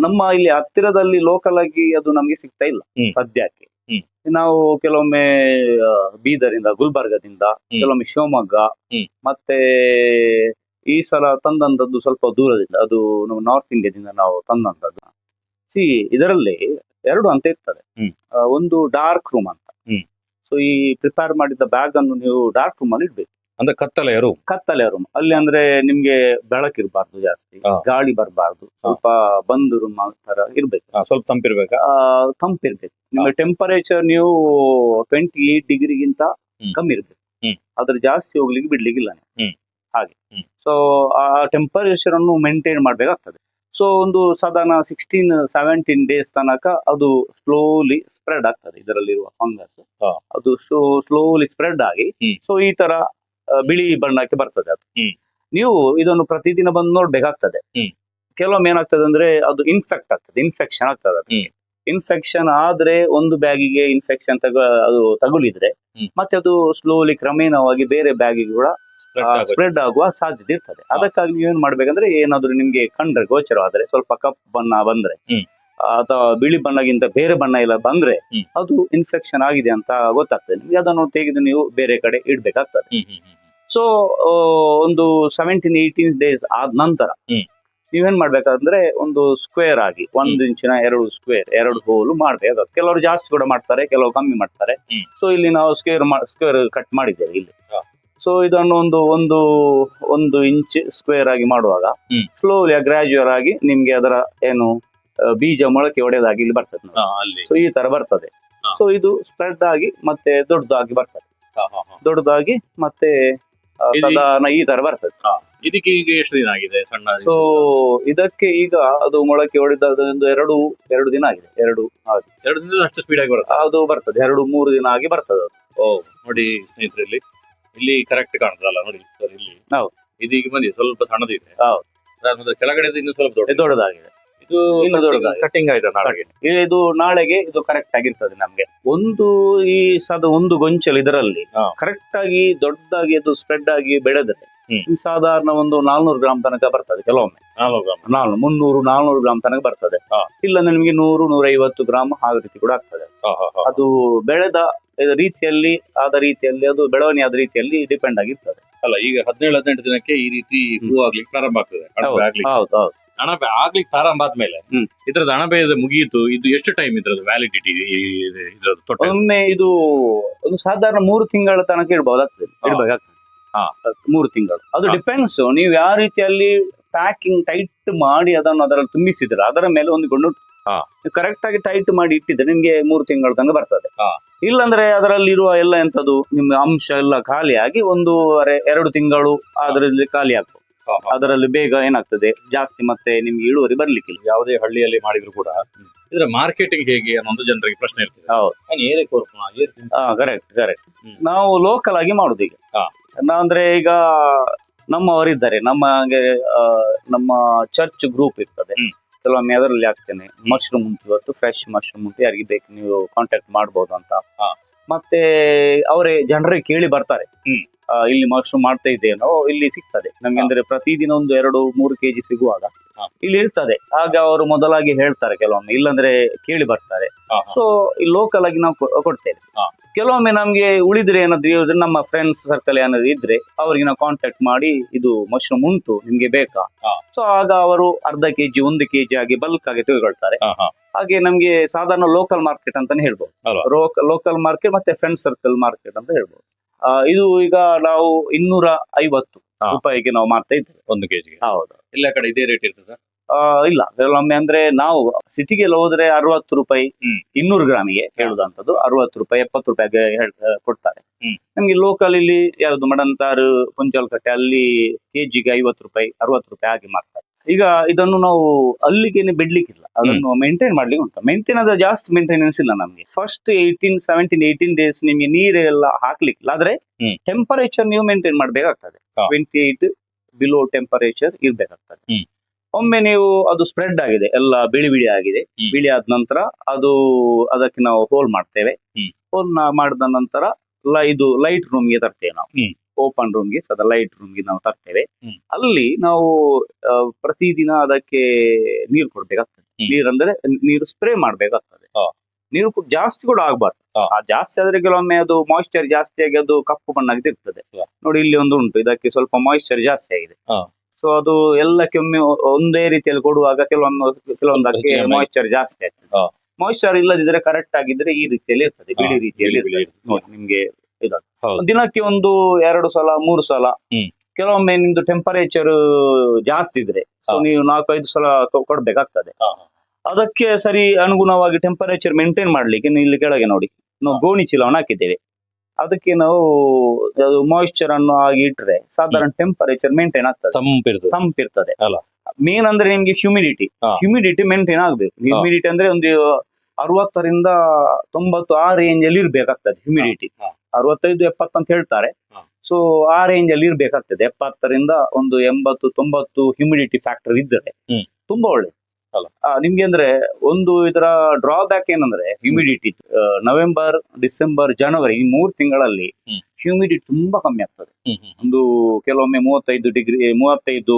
ನಮ್ಮ ಇಲ್ಲಿ ಹತ್ತಿರದಲ್ಲಿ ಲೋಕಲ್ ಆಗಿ ಅದು ನಮ್ಗೆ ಸಿಗ್ತಾ ಇಲ್ಲ ಸದ್ಯಕ್ಕೆ. ನಾವು ಕೆಲವೊಮ್ಮೆ ಬೀದರಿಂದ, ಗುಲ್ಬರ್ಗದಿಂದ, ಕೆಲವೊಮ್ಮೆ ಶಿವಮೊಗ್ಗ, ಮತ್ತೆ ಈ ಸಲ ತಂದಂತದ್ದು ಸ್ವಲ್ಪ ದೂರದಿಂದ, ಅದು ನಮ್ಮ ನಾರ್ತ್ ಇಂಡಿಯಾದಿಂದ ನಾವು ತಂದಂತದ್ದು. ಇದರಲ್ಲಿ 2 ಅಂತ ಇರ್ತದೆ. ಒಂದು ಡಾರ್ಕ್ ರೂಮ್ ಅಂತ. ಸೊ ಈ ಪ್ರಿಪೇರ್ ಮಾಡಿದ ಬ್ಯಾಗ್ ಅನ್ನು ನೀವು ಡಾರ್ಕ್ ರೂಮ್ ಅಲ್ಲಿ ಇಡ್ಬೇಕು. ಅಂದ್ರೆ ಕತ್ತಲೆಯ ರೂಮ್ ಅಲ್ಲಿ. ಅಂದ್ರೆ ನಿಮ್ಗೆ ಬೆಳಕಿರ್ಬಾರ್ದು ಜಾಸ್ತಿ, ಗಾಳಿ ಬರಬಾರ್ದು, ಸ್ವಲ್ಪ ಬಂದ್ ರೂಮ್ ತರ ಇರ್ಬೇಕು. ಸ್ವಲ್ಪ ತಂಪಿರ್ಬೇಕು. ನಿಮ್ಗೆ ಟೆಂಪರೇಚರ್ ನೀವು 28 ಡಿಗ್ರಿಗಿಂತ ಕಮ್ಮಿ ಇರ್ಬೇಕು. ಅದ್ರ ಜಾಸ್ತಿ ಹೋಗ್ಲಿಕ್ಕೆ ಬಿಡ್ಲಿಕ್ಕಿಲ್ಲ ಹಾಗೆ. ಸೊ ಆ ಟೆಂಪರೇಚರ್ ಅನ್ನು ಮೇಂಟೈನ್ ಮಾಡ್ಬೇಕಾಗ್ತದೆ. ಸೊ ಒಂದು ಸಾಧಾರಣ 16-17 ಡೇಸ್ ತನಕ ಅದು ಸ್ಲೋಲಿ ಸ್ಪ್ರೆಡ್ ಆಗ್ತದೆ. ಇದರಲ್ಲಿರುವ ಫಂಗಸ್ ಅದು ಸ್ಲೋಲಿ ಸ್ಪ್ರೆಡ್ ಆಗಿ ಸೊ ಈ ತರ ಬಿಳಿ ಬಣ್ಣಕ್ಕೆ ಬರ್ತದೆ ಅದು. ನೀವು ಇದನ್ನು ಪ್ರತಿದಿನ ಬಂದು ನೋಡ್ಬೇಕಾಗ್ತದೆ. ಕೆಲವೊಮ್ಮೆ ಏನಾಗ್ತದೆ ಅಂದ್ರೆ ಅದು ಇನ್ಫೆಕ್ಷನ್ ಆಗ್ತದೆ. ಇನ್ಫೆಕ್ಷನ್ ಆದ್ರೆ ಒಂದು ಬ್ಯಾಗಿಗೆ ಇನ್ಫೆಕ್ಷನ್ ಅದು ತಗುಲಿದ್ರೆ ಮತ್ತೆ ಅದು ಸ್ಲೋಲಿ ಕ್ರಮೇಣವಾಗಿ ಬೇರೆ ಬ್ಯಾಗಿಗೆ ಕೂಡ ಸ್ಪ್ರೆಡ್ ಆಗುವ ಸಾಧ್ಯತೆ ಇರ್ತದೆ. ಅದಕ್ಕಾಗಿ ನೀವು ಏನ್ ಮಾಡ್ಬೇಕಂದ್ರೆ, ಏನಾದ್ರು ನಿಮ್ಗೆ ಕಂಡ್ರೆ ಗೋಚರವಾದ್ರೆ, ಸ್ವಲ್ಪ ಕಪ್ಪು ಬಣ್ಣ ಬಂದ್ರೆ ಅಥವಾ ಬಿಳಿ ಬಣ್ಣಗಿಂತ ಬೇರೆ ಬಣ್ಣ ಎಲ್ಲ ಬಂದ್ರೆ ಅದು ಇನ್ಫೆಕ್ಷನ್ ಆಗಿದೆ ಅಂತ ಗೊತ್ತಾಗ್ತದೆ ನಿಮ್ಗೆ. ಅದನ್ನು ತೆಗೆದು ನೀವು ಬೇರೆ ಕಡೆ ಇಡ್ಬೇಕಾಗ್ತದೆ. ಸೊ ಒಂದು 17-18 ಡೇಸ್ ಆದ ನಂತರ ನೀವೇನ್ ಮಾಡ್ಬೇಕಂದ್ರೆ, ಒಂದು ಸ್ಕ್ವೇರ್ ಆಗಿ 1 ಇಂಚಿನ 2 ಸ್ಕ್ವೇರ್ 2 ಹೋಲ್ ಮಾಡ್ಬೇಕಾಗ್ತದೆ. ಕೆಲವರು ಜಾಸ್ತಿ ಕೂಡ ಮಾಡ್ತಾರೆ, ಕೆಲವರು ಕಮ್ಮಿ ಮಾಡ್ತಾರೆ. ಸೊ ಇಲ್ಲಿ ನಾವು ಸ್ಕ್ವೇರ್ ಕಟ್ ಮಾಡಿದ್ದೇವೆ ಇಲ್ಲಿ. ಸೊ ಇದನ್ನು ಒಂದು ಇಂಚ್ ಸ್ಕ್ವೇರ್ ಆಗಿ ಮಾಡುವಾಗ ಸ್ಲೋಲಿ ಗ್ರಾಜುಯಲ್ ಆಗಿ ನಿಮ್ಗೆ ಅದರ ಏನು ಬೀಜ ಮೊಳಕೆ ಒಡೆದಾಗಿ ಇಲ್ಲಿ ಬರ್ತದೆ ನೋಡಿ. ಅಲ್ಲಿ ಸೊ ಈ ತರ ಬರ್ತದೆ. ಹಾ. ಸೊ ಇದು ಸ್ಪ್ರೆಡ್ ಆಗಿ ಮತ್ತೆ ದೊಡ್ಡದಾಗಿ ಬರ್ತದೆ. ದೊಡ್ಡದಾಗಿ ಮತ್ತೆ ಇದು- ಸಾಧಾರಣ ಈ ತರ ಬರ್ತದೆ. ಇದಕ್ಕೆ ಈಗ ಎಷ್ಟು ದಿನ ಆಗಿದೆ ಸಣ್ಣ ಸೊ ಇದಕ್ಕೆ ಈಗ ಅದು ಮೊಳಕೆ ಹೊಡೆದ ಒಂದು ಎರಡು ದಿನ ಆಗಿದೆ. ಎರಡು ದಿನದಲ್ಲಿ ಅಷ್ಟು ಸ್ಪೀಡ್ ಆಗಿ ಬರುತ್ತೆ. ಅದು ಬರ್ತದೆ 2-3 ದಿನ ಆಗಿ ಬರ್ತದೆ ಅದು. ನೋಡಿ ಸ್ನೇಹಿತರಲ್ಲಿ, ಇಲ್ಲಿ ಕರೆಕ್ಟ್ ಕಾಣ್ತದಲ್ಲ ನೋಡಿ ಸರ್, ಇಲ್ಲಿ ಹೌದು. ಇದೀಗ ಬಂದಿದೆ, ಸ್ವಲ್ಪ ಸಣ್ಣದಿದೆ. ಹೌದು. ಅದಾದ್ಮೇಲೆ ಕೆಳಗಡೆ ಇನ್ನು ಸ್ವಲ್ಪ ದೊಡ್ಡದಾಗಿದೆ. ಇದು ಇನ್ನು ದೊಡ್ಡದಾಗಿದೆ. ಕಟಿಂಗ್ ಆಯ್ತಾ ನಾಳೆಗೆ? ಇದು ನಾಳೆಗೆ ಇದು ಕರೆಕ್ಟ್ ಆಗಿರ್ತದೆ ನಮ್ಗೆ. ಈ ಒಂದು ಗೊಂಚಲು ಇದರಲ್ಲಿ ಹಾ. ಕರೆಕ್ಟ್ ಆಗಿ ದೊಡ್ಡದಾಗಿ ಅದು ಸ್ಪ್ರೆಡ್ ಆಗಿ ಬೆಳೆದ್ರೆ ಹ್ಮ್. ಸಾಧಾರಣ ಒಂದು 400 ಗ್ರಾಮ್ ತನಕ ಬರ್ತದೆ. ಕೆಲವೊಮ್ಮೆ 300-400 ಗ್ರಾಮ್ ತನಕ ಬರ್ತದೆ. ಹಾ. ಇಲ್ಲಾಂದ್ರೆ ನಿಮ್ಗೆ 100-150 ಗ್ರಾಮ್ ಆ ರೀತಿ ಕೂಡ ಆಗ್ತದೆ. ಅದು ಬೆಳೆದ ರೀತಿಯಲ್ಲಿ ಅದು ಬೆಳವಣಿಗೆ ಆದ ರೀತಿಯಲ್ಲಿ ಡಿಪೆಂಡ್ ಆಗಿರ್ತದೆ. ಅಲ್ಲ, ಈಗ 17-18 ದಿನಕ್ಕೆ ಈ ರೀತಿ ಹೂ ಆಗ್ಲಿಕ್ಕೆ ಪ್ರಾರಂಭ ಆಗ್ತದೆ. ಅಣಬೆ ಆಗ್ಲಿಕ್ಕೆ ಹೌದು. ಅಣಬೆ ಆಗ್ಲಿಕ್ಕೆ ಪ್ರಾರಂಭ ಆದ್ಮೇಲೆ ಇದ್ರದ್ದು ಅಣಬೆ ಮುಗಿಯಿತು, ಇದು ಎಷ್ಟು ಟೈಮ್ ಇದ್ರದ್ದು ವ್ಯಾಲಿಡಿಟಿ ಇದ್ರದ್ದು total? ಒಮ್ಮೆ ಇದು ಒಂದು ಸಾಧಾರಣ 3 ತಿಂಗಳ ತನಕ ಇಡಬೇಕಾಗ್ತದೆ. 3 ತಿಂಗಳು. ಅದು ಡಿಪೆಂಡ್ಸ್ ನೀವು ಯಾವ ರೀತಿಯಲ್ಲಿ ಪ್ಯಾಕಿಂಗ್ ಟೈಟ್ ಮಾಡಿ ಅದರಲ್ಲಿ ತುಂಬಿಸಿದ್ರೆ ಅದರ ಮೇಲೆ ಹೊಂದಿಕೊಂಡು ಕರೆಕ್ಟ್ ಆಗಿ ಟೈಟ್ ಮಾಡಿ ಇಟ್ಟಿದ್ರೆ ನಿಮ್ಗೆ 3 ತಿಂಗಳ ತನಕ ಬರ್ತದೆ. ಇಲ್ಲಾಂದ್ರೆ ಅದರಲ್ಲಿರುವ ಎಲ್ಲ ಎಂತದು ನಿಮ್ಮ ಅಂಶ ಎಲ್ಲ ಖಾಲಿಯಾಗಿ 1.5-2 ತಿಂಗಳು ಅದರಲ್ಲಿ ಖಾಲಿ ಆಗ್ತದೆ. ಅದರಲ್ಲಿ ಬೇಗ ಏನಾಗ್ತದೆ, ಜಾಸ್ತಿ ಮತ್ತೆ ನಿಮ್ಗೆ ಇಳುವರಿ ಬರ್ಲಿಕ್ಕಿಲ್ಲ. ಯಾವುದೇ ಹಳ್ಳಿಯಲ್ಲಿ ಮಾಡಿದ್ರು ಕೂಡ ಇದರ ಮಾರ್ಕೆಟಿಂಗ್ ಹೇಗೆ ಅನ್ನೋದು ಜನರಿಗೆ ಪ್ರಶ್ನೆ ಇರ್ತದೆ. ಹೌದು. ಕರೆಕ್ಟ್. ನಾವು ಲೋಕಲ್ ಆಗಿ ಮಾಡುದು ಈಗ. ಅಂದ್ರೆ ಈಗ ನಮ್ಮವರಿದ್ದಾರೆ, ನಮ್ಮ ಚರ್ಚ್ ಗ್ರೂಪ್ ಇರ್ತದೆ. ಕೆಲವೊಮ್ಮೆ ಅದರಲ್ಲಿ ಆಗ್ತೇನೆ ಮಶ್ರೂಮ್ ಉಂಟು, ಇವತ್ತು ಫ್ರೆಶ್ ಮಶ್ರೂಮ್ ಉಂಟು, ಯಾರಿಗೆ ಬೇಕು ನೀವು ಕಾಂಟ್ಯಾಕ್ಟ್ ಮಾಡ್ಬೋದು ಅಂತ. ಮತ್ತೆ ಅವರೇ ಜನರಿಗೆ ಕೇಳಿ ಬರ್ತಾರೆ, ಇಲ್ಲಿ ಮಶ್ರೂಮ್ ಮಾಡ್ತಾ ಇದ್ದೇನೋ, ಇಲ್ಲಿ ಸಿಗ್ತದೆ ನಮ್ಗೆ. ಅಂದ್ರೆ ಪ್ರತಿದಿನ 1-2-3 ಕೆಜಿ ಸಿಗುವಾಗ ಇಲ್ಲಿ ಇರ್ತದೆ. ಆಗ ಅವರು ಮೊದಲಾಗಿ ಹೇಳ್ತಾರೆ ಕೆಲವೊಮ್ಮೆ, ಇಲ್ಲಾಂದ್ರೆ ಕೇಳಿ ಬರ್ತಾರೆ. ಸೊ ಈ ಲೋಕಲ್ ಆಗಿ ನಾವು ಕೊಡ್ತೇವೆ. ಕೆಲವೊಮ್ಮೆ ನಮ್ಗೆ ಉಳಿದ್ರೆ ಏನಾದ್ರು ನಮ್ಮ ಫ್ರೆಂಡ್ಸ್ ಸರ್ಕಲ್ ಏನಾದ್ರು ಇದ್ರೆ ಅವರಿಗೆ ನಾವು ಕಾಂಟ್ಯಾಕ್ಟ್ ಮಾಡಿ, ಇದು ಮಶ್ರೂಮ್ ಉಂಟು ನಿಮ್ಗೆ ಬೇಕಾ? ಸೊ ಆಗ ಅವರು ಅರ್ಧ ಕೆಜಿ 1 ಕೆಜಿ ಆಗಿ ಬಲ್ಕ್ ಆಗಿ ತೆಗೆದುಕೊಳ್ತಾರೆ. ಹಾಗೆ ನಮ್ಗೆ ಸಾಧಾರಣ ಲೋಕಲ್ ಮಾರ್ಕೆಟ್ ಅಂತಾನೆ ಹೇಳ್ಬೋದು. ಲೋಕಲ್ ಮಾರ್ಕೆಟ್ ಮತ್ತೆ ಫ್ರೆಂಡ್ ಸರ್ಕಲ್ ಮಾರ್ಕೆಟ್ ಅಂತ ಹೇಳ್ಬೋದು. ಇದು ಈಗ ನಾವು 250 ರೂಪಾಯಿಗೆ ನಾವು ಮಾರ್ತಾ ಇದ್ದೇವೆ 1 ಕೆಜಿಗೆ. ಹೌದು. ಎಲ್ಲ ಕಡೆ ಇದೇ ರೇಟ್ ಇರ್ತದೆ? ಇಲ್ಲ, ಕೆಲವೊಮ್ಮೆ ಅಂದ್ರೆ ನಾವು ಸಿಟಿಗೆಲ್ಲ ಹೋದ್ರೆ 60 ರೂಪಾಯಿ 200 ಗ್ರಾಮಿಗೆ ಹೇಳುದಂತದ್ದು. 60 ರೂಪಾಯಿ 70 ರೂಪಾಯಿಗೆ ಕೊಡ್ತಾರೆ. ನಮ್ಗೆ ಲೋಕಲ್ ಇಲ್ಲಿ ಯಾವ್ದು ಮಡಂತಾರು, ಕುಂಚಲ್ಕಟ್ಟೆ ಅಲ್ಲಿ ಕೆಜಿಗೆ 50 ರೂಪಾಯಿ 60 ರೂಪಾಯಿ ಹಾಗೆ ಮಾರ್ತಾರೆ. ಈಗ ಇದನ್ನು ನಾವು ಅಲ್ಲಿಗೆ ಬಿಡ್ಲಿಕ್ಕಿಲ್ಲ, ಅದನ್ನು ಮೇಂಟೈನ್ ಮಾಡ್ಲಿಕ್ಕೆ ಉಂಟು. ಜಾಸ್ತಿ ಮೇಂಟೆನೆನ್ಸ್ ಇಲ್ಲ ನಮ್ಗೆ. ಫಸ್ಟ್ 18 ಡೇಸ್ ನಿಮ್ಗೆ ನೀರೆಲ್ಲ ಹಾಕ್ಲಿಕ್ಕಿಲ್ಲ. ಆದ್ರೆ ಟೆಂಪರೇಚರ್ ನೀವು ಮೇಂಟೈನ್ ಮಾಡ್ಬೇಕಾಗ್ತದೆ. 28 ಬಿಲೋ ಟೆಂಪರೇಚರ್ ಇರ್ಬೇಕಾಗ್ತದೆ. ಒಮ್ಮೆ ನೀವು ಅದು ಸ್ಪ್ರೆಡ್ ಆಗಿದೆ, ಎಲ್ಲ ಬಿಳಿ ಆಗಿದೆ. ಬಿಳಿ ಆದ ನಂತರ ಅದಕ್ಕೆ ನಾವು ಹೋಲ್ ಮಾಡ್ತೇವೆ. ಹೋಲ್ ಮಾಡಿದ ನಂತರ ಇದು ಲೈಟ್ ರೂಮ್ಗೆ ತರ್ತೇವೆ ನಾವು. ಓಪನ್ ರೂಮ್ಗೆ ಲೈಟ್ ರೂಮ್ಗೆ ನಾವು ತರ್ತೇವೆ. ಅಲ್ಲಿ ನಾವು ಪ್ರತಿದಿನ ಅದಕ್ಕೆ ನೀರು ಕೊಡ್ಬೇಕಾಗ್ತದೆ. ನೀರು ಸ್ಪ್ರೇ ಮಾಡ್ಬೇಕಾಗ್ತದೆ. ನೀರು ಜಾಸ್ತಿ ಕೂಡ ಆಗ್ಬಾರ್ದು. ಜಾಸ್ತಿ ಆದ್ರೆ ಕೆಲವೊಮ್ಮೆ ಅದು ಮಾಯಿಶ್ಚರ್ ಜಾಸ್ತಿ ಆಗಿ ಅದು ಕಪ್ಪು ಬಣ್ಣಾಗಿ ಇರ್ತದೆ. ನೋಡಿ ಇಲ್ಲಿ ಒಂದು ಉಂಟು, ಇದಕ್ಕೆ ಸ್ವಲ್ಪ ಮಾಯಿಶ್ಚರ್ ಜಾಸ್ತಿ ಆಗಿದೆ. ಸೊ ಅದು ಎಲ್ಲಕ್ಕೆ ಒಮ್ಮೆ ಒಂದೇ ರೀತಿಯಲ್ಲಿ ಕೊಡುವಾಗ ಕೆಲವೊಂದಕ್ಕೆ ಮಾಯಿಶ್ಚರ್ ಜಾಸ್ತಿ ಆಗ್ತದೆ. ಮಾಯಿಶ್ಚರ್ ಇಲ್ಲದಿದ್ರೆ ಕರೆಕ್ಟ್ ಆಗಿದ್ರೆ ಈ ರೀತಿಯಲ್ಲಿ ಇರ್ತದೆ, ಬಿಳಿ ರೀತಿಯಲ್ಲಿ ನೋಡಿ ನಿಮ್ಗೆ ದಿನಕ್ಕೆ 1-2 ಸಲ 3 ಸಲ. ಕೆಲವೊಮ್ಮೆ ನಿಮ್ದು ಟೆಂಪರೇಚರ್ ಜಾಸ್ತಿ ಇದ್ರೆ ನೀವು 4-5 ಸಲ ಕೊಡ್ಬೇಕಾಗ್ತದೆ. ಅದಕ್ಕೆ ಸರಿ ಅನುಗುಣವಾಗಿ ಟೆಂಪರೇಚರ್ ಮೇಂಟೈನ್ ಮಾಡ್ಲಿಕ್ಕೆ ಇಲ್ಲಿ ಕೆಳಗೆ ನೋಡಿ ನಾವು ಗೋಣಿ ಚೀಲವನ್ನು ಹಾಕಿದ್ದೇವೆ. ಅದಕ್ಕೆ ನಾವು ಮಾಯಿಶ್ಚರ್ ಅನ್ನು ಆಗಿ ಇಟ್ರೆ ಸಾಧಾರಣ ಟೆಂಪರೇಚರ್ ಮೇಂಟೈನ್ ಆಗ್ತದೆ, ತಂಪಿರ್ತದೆ. ಮೇನ್ ಅಂದ್ರೆ ನಿಮ್ಗೆ ಹ್ಯೂಮಿಡಿಟಿ ಮೇಂಟೈನ್ ಆಗ್ಬೇಕು. ಹ್ಯೂಮಿಡಿಟಿ ಅಂದ್ರೆ ಒಂದು 60ರಿಂದ 90 ಆ ರೇಂಜ್ ಅಲ್ಲಿ ಇರ್ಬೇಕಾಗ್ತದೆ. ಹ್ಯೂಮಿಡಿಟಿ 65-70 ಅಂತ ಹೇಳ್ತಾರೆ. ಸೊ ಆ ರೇಂಜ್ ಅಲ್ಲಿ ಇರ್ಬೇಕಾಗ್ತದೆ. 70ರಿಂದ 80-90 ಹ್ಯೂಮಿಡಿಟಿ ಫ್ಯಾಕ್ಟರ್ ಇದ್ದರೆ ತುಂಬಾ ಒಳ್ಳೇದು. ನಿಮ್ಗೆ ಅಂದ್ರೆ ಇದರ ಡ್ರಾಬ್ಯಾಕ್ ಏನಂದ್ರೆ ಹ್ಯೂಮಿಡಿಟಿ ನವೆಂಬರ್, ಡಿಸೆಂಬರ್, ಜನವರಿ ಈ 3 ತಿಂಗಳಲ್ಲಿ ಹ್ಯೂಮಿಡಿಟಿ ತುಂಬಾ ಕಮ್ಮಿ ಆಗ್ತದೆ. ಕೆಲವೊಮ್ಮೆ 35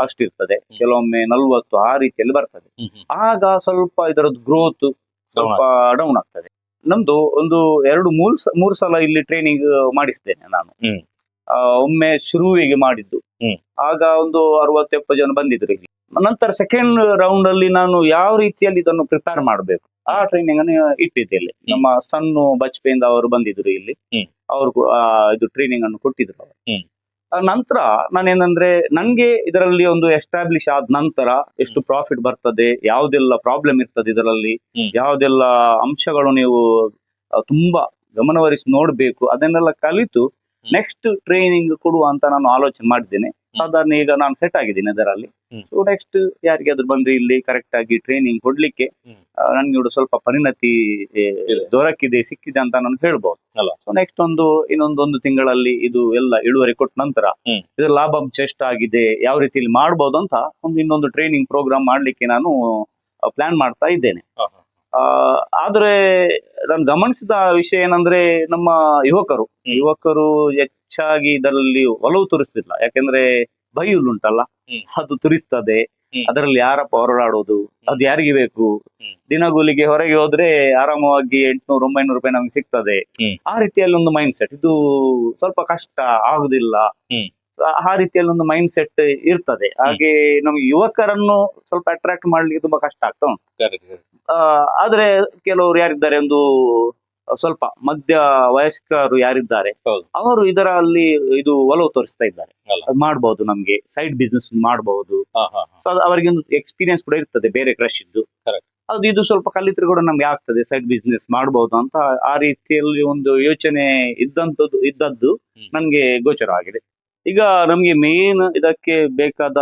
ಅಷ್ಟಿರ್ತದೆ, ಕೆಲವೊಮ್ಮೆ 40 ಆ ರೀತಿಯಲ್ಲಿ ಬರ್ತದೆ. ಆಗ ಸ್ವಲ್ಪ ಇದರದ್ದು ಗ್ರೋತ್ ಸ್ವಲ್ಪ ಡೌನ್ ಆಗ್ತದೆ. ನಮ್ದು 2-3 ಸಲ ಇಲ್ಲಿ ಟ್ರೈನಿಂಗ್ ಮಾಡಿಸ್ತೇನೆ ನಾನು. ಒಮ್ಮೆ ಶುರುವಿಗೆ ಮಾಡಿದ್ದು, ಆಗ 60-70 ಜನ ಬಂದಿದ್ರು ಇಲ್ಲಿ. ನಂತರ ಸೆಕೆಂಡ್ ರೌಂಡ್ ಅಲ್ಲಿ ನಾನು ಯಾವ ರೀತಿಯಲ್ಲಿ ಇದನ್ನು ಪ್ರಿಪೇರ್ ಮಾಡಬೇಕು ಆ ಟ್ರೈನಿಂಗ್ ಅನ್ನು ಇಟ್ಟಿದ್ದೇನೆ. ನಮ್ಮ ಸಣ್ಣ ಬಚ್ಪೆಯಿಂದ ಅವರು ಬಂದಿದ್ರು ಇಲ್ಲಿ, ಅವರು ಇದು ಟ್ರೈನಿಂಗ್ ಅನ್ನು ಕೊಟ್ಟಿದ್ರು. ನಂತರ ನಾನೇನಂದ್ರೆ ನಂಗೆ ಇದರಲ್ಲಿ ಒಂದು ಎಸ್ಟಾಬ್ಲಿಷ್ ಆದ ನಂತರ ಎಷ್ಟು ಪ್ರಾಫಿಟ್ ಬರ್ತದೆ, ಯಾವ್ದೆಲ್ಲ ಪ್ರಾಬ್ಲಮ್ ಇರ್ತದೆ ಇದರಲ್ಲಿ, ಯಾವ್ದೆಲ್ಲ ಅಂಶಗಳು ನೀವು ತುಂಬಾ ಗಮನಹರಿಸಿ ನೋಡ್ಬೇಕು, ಅದನ್ನೆಲ್ಲ ಕಲಿತು ನೆಕ್ಸ್ಟ್ ಟ್ರೈನಿಂಗ್ ಕೊಡುವ ಅಂತ ನಾನು ಆಲೋಚನೆ ಮಾಡಿದ್ದೇನೆ. ಸಾಧಾರಣ ಈಗ ನಾನು ಸೆಟ್ ಆಗಿದ್ದೀನಿ ಅದರಲ್ಲಿ. ಸೊ ನೆಕ್ಸ್ಟ್ ಯಾರಿಗಾದ್ರೂ ಬಂದ್ರೆ ಇಲ್ಲಿ ಕರೆಕ್ಟ್ ಆಗಿ ಟ್ರೈನಿಂಗ್ ಕೊಡ್ಲಿಕ್ಕೆ ನನ್ಗೆ ಕೂಡ ಸ್ವಲ್ಪ ಪರಿಣತಿ ಸಿಕ್ಕಿದೆ ಅಂತ ನಾನು ಹೇಳ್ಬಹುದು. ಸೊ ನೆಕ್ಸ್ಟ್ ಇನ್ನೊಂದು ತಿಂಗಳಲ್ಲಿ ಇದು ಎಲ್ಲ ಇಳುವರಿ ಕೊಟ್ಟ ನಂತರ ಇದರ ಲಾಭಾಂಶ ಎಷ್ಟಾಗಿದೆ, ಯಾವ ರೀತಿಯಲ್ಲಿ ಮಾಡ್ಬೋದು ಅಂತ ಇನ್ನೊಂದು ಟ್ರೈನಿಂಗ್ ಪ್ರೋಗ್ರಾಮ್ ಮಾಡ್ಲಿಕ್ಕೆ ನಾನು ಪ್ಲಾನ್ ಮಾಡ್ತಾ ಇದ್ದೇನೆ. ಆದ್ರೆ ನಾನು ಗಮನಿಸಿದ ವಿಷಯ ಏನಂದ್ರೆ ನಮ್ಮ ಯುವಕರು ಹೆಚ್ಚಾಗಿ ಇದರಲ್ಲಿ ಒಲವು ತೋರಿಸ್ತಿಲ್ಲ. ಯಾಕೆಂದ್ರೆ ಬೈಯುಲ್ ಉಂಟಲ್ಲ, ಅದು ತುರಿಸ್ತದೆ, ಅದರಲ್ಲಿ ಯಾರಪ್ಪ ಹೊರಡಾಡೋದು, ಅದು ಯಾರಿಗೆ ಬೇಕು, ದಿನಗೂಲಿಗೆ ಹೊರಗೆ ಹೋದ್ರೆ ಆರಾಮವಾಗಿ 800-900 ರೂಪಾಯಿ ನಮ್ಗೆ ಸಿಗ್ತದೆ, ಆ ರೀತಿಯಲ್ಲಿ ಒಂದು ಮೈಂಡ್ ಸೆಟ್, ಇದು ಸ್ವಲ್ಪ ಕಷ್ಟ ಆಗುದಿಲ್ಲ, ಆ ರೀತಿಯಲ್ಲಿ ಒಂದು ಮೈಂಡ್ ಸೆಟ್ ಇರ್ತದೆ. ಹಾಗೆ ನಮ್ಗೆ ಯುವಕರನ್ನು ಸ್ವಲ್ಪ ಅಟ್ರಾಕ್ಟ್ ಮಾಡ್ಲಿಕ್ಕೆ ತುಂಬಾ ಕಷ್ಟ ಆಗ್ತಾ ಉಂಟು. ಆದ್ರೆ ಕೆಲವರು ಯಾರಿದ್ದಾರೆ, ಒಂದು ಸ್ವಲ್ಪ ಮಧ್ಯ ವಯಸ್ಕರು ಯಾರಿದ್ದಾರೆ ಅವರು ಇದರಲ್ಲಿ ಇದು ಒಲವು ತೋರಿಸ್ತಾ ಇದ್ದಾರೆ. ಮಾಡ್ಬಹುದು, ನಮ್ಗೆ ಸೈಡ್ ಬಿಸ್ನೆಸ್ ಮಾಡಬಹುದು. ಸೊ ಅವರಿಗೆ ಒಂದು ಎಕ್ಸ್ಪೀರಿಯನ್ಸ್ ಕೂಡ ಇರ್ತದೆ ಬೇರೆ ಕೃಷಿದ್ದು, ಅದು ಇದು ಸ್ವಲ್ಪ ಕಲಿತ್ರೆ ಕೂಡ ನಮ್ಗೆ ಆಗ್ತದೆ, ಸೈಡ್ ಬಿಸ್ನೆಸ್ ಮಾಡಬಹುದು ಅಂತ ಆ ರೀತಿಯಲ್ಲಿ ಒಂದು ಯೋಚನೆ ಇದ್ದದ್ದು ನನ್ಗೆ ಗೋಚರವಾಗಿದೆ. ಈಗ ನಮ್ಗೆ ಮೇನ್ ಇದಕ್ಕೆ ಬೇಕಾದ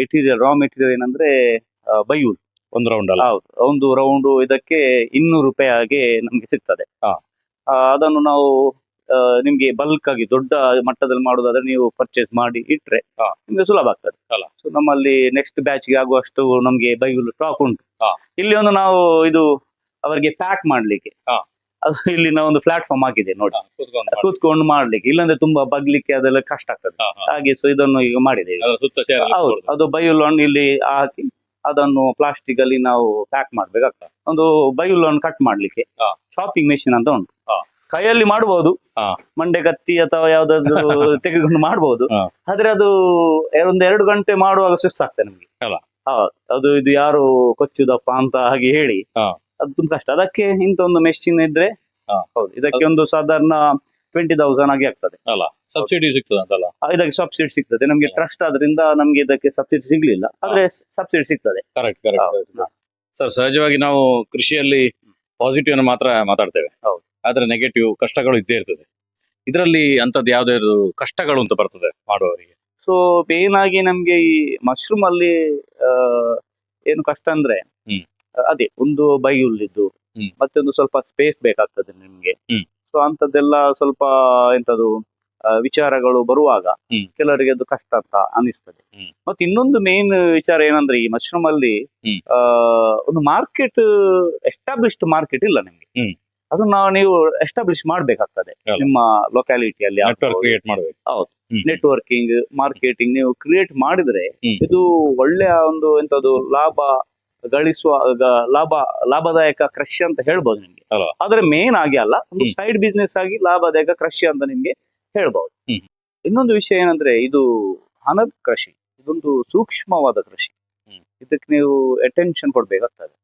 ಮೆಟೀರಿಯಲ್, ರಾ ಮೆಟೀರಿಯಲ್ ಏನಂದ್ರೆ ಬೈಯೂಲ್. ಒಂದು ರೌಂಡ್ ಅಲ್ಲ? ಹೌದು, ಒಂದು ರೌಂಡ್ ಇದಕ್ಕೆ 200 ರೂಪಾಯಿ ಹಾಗೆ ನಮ್ಗೆ ಸಿಗ್ತದೆ. ಅದನ್ನು ನಾವು ನಿಮ್ಗೆ ಬಲ್ಕ್ ಆಗಿ ದೊಡ್ಡ ಮಟ್ಟದಲ್ಲಿ ಮಾಡುದಾದ್ರೆ ನೀವು ಪರ್ಚೇಸ್ ಮಾಡಿ ಇಟ್ರೆ ನಿಮ್ಗೆ ಸುಲಭ ಆಗ್ತದೆ. ಸೊ ನಮ್ಮಲ್ಲಿ ನೆಕ್ಸ್ಟ್ ಬ್ಯಾಚ್ ಗೆ ಆಗುವಷ್ಟು ನಮ್ಗೆ ಬೈಯೂಲ್ ಸ್ಟಾಕ್ ಉಂಟು. ಇಲ್ಲಿ ನಾವು ಇದು ಅವರಿಗೆ ಪ್ಯಾಕ್ ಮಾಡ್ಲಿಕ್ಕೆ ಅದು ಇಲ್ಲಿ ನಾವು ಒಂದು ಪ್ಲಾಟ್ಫಾರ್ಮ್ ಆಗಿದೆ ನೋಡಿ, ಕೂತ್ಕೊಂಡು ಮಾಡ್ಲಿಕ್ಕೆ, ಇಲ್ಲಾಂದ್ರೆ ತುಂಬಾ ಬಗ್ಲಿಕ್ಕೆ ಅದೆಲ್ಲ ಕಷ್ಟ ಆಗ್ತದೆ. ಹಾಗೆ ಸೊ ಇದನ್ನು ಈಗ ಮಾಡಿದೆ. ಹೌದು, ಅದು ಬೈಯೂಲ್ ಇಲ್ಲಿ ಹಾಕಿ ಅದನ್ನು ಪ್ಲಾಸ್ಟಿಕ್ ಅಲ್ಲಿ ನಾವು ಪ್ಯಾಕ್ ಮಾಡ್ಬೇಕಾಗ್ತದೆ. ಒಂದು ಬೈಯೂಲ್ ಕಟ್ ಮಾಡ್ಲಿಕ್ಕೆ ಶಾಪಿಂಗ್ ಮೆಷಿನ್ ಅಂತ ಉಂಟು, ಕೈಯಲ್ಲಿ ಮಾಡಬಹುದು, ಮಂಡೆ ಕತ್ತಿ ಅಥವಾ ಯಾವ್ದಾದ್ರು ತೆಗೆದುಕೊಂಡು ಮಾಡಬಹುದು. ಆದ್ರೆ ಅದು 1-2 ಗಂಟೆ ಮಾಡುವಾಗ ಸುಸ್ತಾಗ್ತದೆ ನಮ್ಗೆ. ಅದು ಇದು ಯಾರು ಕೊಚ್ಚುದಪ್ಪ ಅಂತ ಹಾಗೆ ಹೇಳಿ ಅದು ತುಂಬಾ ಕಷ್ಟ. ಅದಕ್ಕೆ ಇಂತ ಒಂದು ಮೆಷಿನ್ ಇದ್ರೆ ಹೌದು, ಇದಕ್ಕೆ ಒಂದು ಸಾಧಾರಣ 20,000 ಆಗಿ ಆಗ್ತದೆ. ಸಬ್ಸಿಡಿ ಸಿಗ್ತದೆ ಅಂತಲ್ಲ? ಇದಕ್ಕೆ ಸಬ್ಸಿಡಿ ಸಿಗ್ತದೆ. ನಮ್ಗೆ ಟ್ರಸ್ಟ್ ಆದ್ರಿಂದ ನಮ್ಗೆ ಇದಕ್ಕೆ ಸಬ್ಸಿಡಿ ಸಿಗ್ಲಿಲ್ಲ, ಆದ್ರೆ ಸಬ್ಸಿಡಿ ಸಿಗ್ತದೆ. ಸರ್, ಸಹಜವಾಗಿ ನಾವು ಕೃಷಿಯಲ್ಲಿ ಪಾಸಿಟಿವ್ ಅನ್ನು ಮಾತ್ರ ಮಾತಾಡ್ತೇವೆ, ಆದ್ರೆ ನೆಗೆಟಿವ್ ಕಷ್ಟಗಳು ಇದ್ದೇ ಇರ್ತದೆ. ಇದರಲ್ಲಿ ಅಂತದ್ದು ಯಾವ್ದಾದ್ರು ಕಷ್ಟಗಳು ಅಂತ ಬರ್ತದೆ ಮಾಡುವವರಿಗೆ? ಸೊ ಮೇನ್ ಆಗಿ ನಮ್ಗೆ ಈ ಮಶ್ರೂಮ್ ಅಲ್ಲಿ ಏನು ಕಷ್ಟ ಅಂದ್ರೆ ಅದೇ ಒಂದು ಬೈಯುಲ್ಲಿದ್ದು, ಮತ್ತೆ ಒಂದು ಸ್ವಲ್ಪ ಸ್ಪೇಸ್ ಬೇಕಾಗ್ತದೆ ನಿಮ್ಗೆ. ಸೊ ಅಂತದ್ದೆಲ್ಲ ಸ್ವಲ್ಪ ಎಂತದು ವಿಚಾರಗಳು ಬರುವಾಗ ಕೆಲವರಿಗೆ ಅದು ಕಷ್ಟ ಅಂತ ಅನಿಸ್ತದೆ. ಮತ್ತೆ ಇನ್ನೊಂದು ಮೇನ್ ವಿಚಾರ ಏನಂದ್ರೆ ಈ ಮಶ್ರೂಮ್ ಅಲ್ಲಿ ಒಂದು ಮಾರ್ಕೆಟ್, ಎಸ್ಟಾಬ್ಲಿಷ್ಡ್ ಮಾರ್ಕೆಟ್ ಇಲ್ಲ ನಿಮ್ಗೆ. ಅದನ್ನ ನೀವು ಎಸ್ಟಾಬ್ಲಿಷ್ ಮಾಡ್ಬೇಕಾಗ್ತದೆ ನಿಮ್ಮ ಲೊಕ್ಯಾಲಿಟಿಯಲ್ಲಿ. ಹೌದು, ನೆಟ್ವರ್ಕಿಂಗ್, ಮಾರ್ಕೆಟಿಂಗ್ ನೀವು ಕ್ರಿಯೇಟ್ ಮಾಡಿದ್ರೆ ಇದು ಒಳ್ಳೆಯ ಒಂದು ಎಂತದು ಲಾಭದಾಯಕ ಕೃಷಿ ಅಂತ ಹೇಳ್ಬೋದು ನಿಮ್ಗೆ. ಆದ್ರೆ ಮೇನ್ ಆಗಿ ಅಲ್ಲ, ಒಂದು ಸೈಡ್ ಬಿಸ್ನೆಸ್ ಆಗಿ ಲಾಭದಾಯಕ ಕೃಷಿ ಅಂತ ನಿಮ್ಗೆ ಹೇಳ್ಬಹುದು. ಇನ್ನೊಂದು ವಿಷಯ ಏನಂದ್ರೆ ಇದು ಹಣದ ಕೃಷಿ, ಇದೊಂದು ಸೂಕ್ಷ್ಮವಾದ ಕೃಷಿ. ಇದಕ್ಕೆ ನೀವು ಅಟೆನ್ಷನ್ ಕೊಡ್ಬೇಕಾಗ್ತದೆ.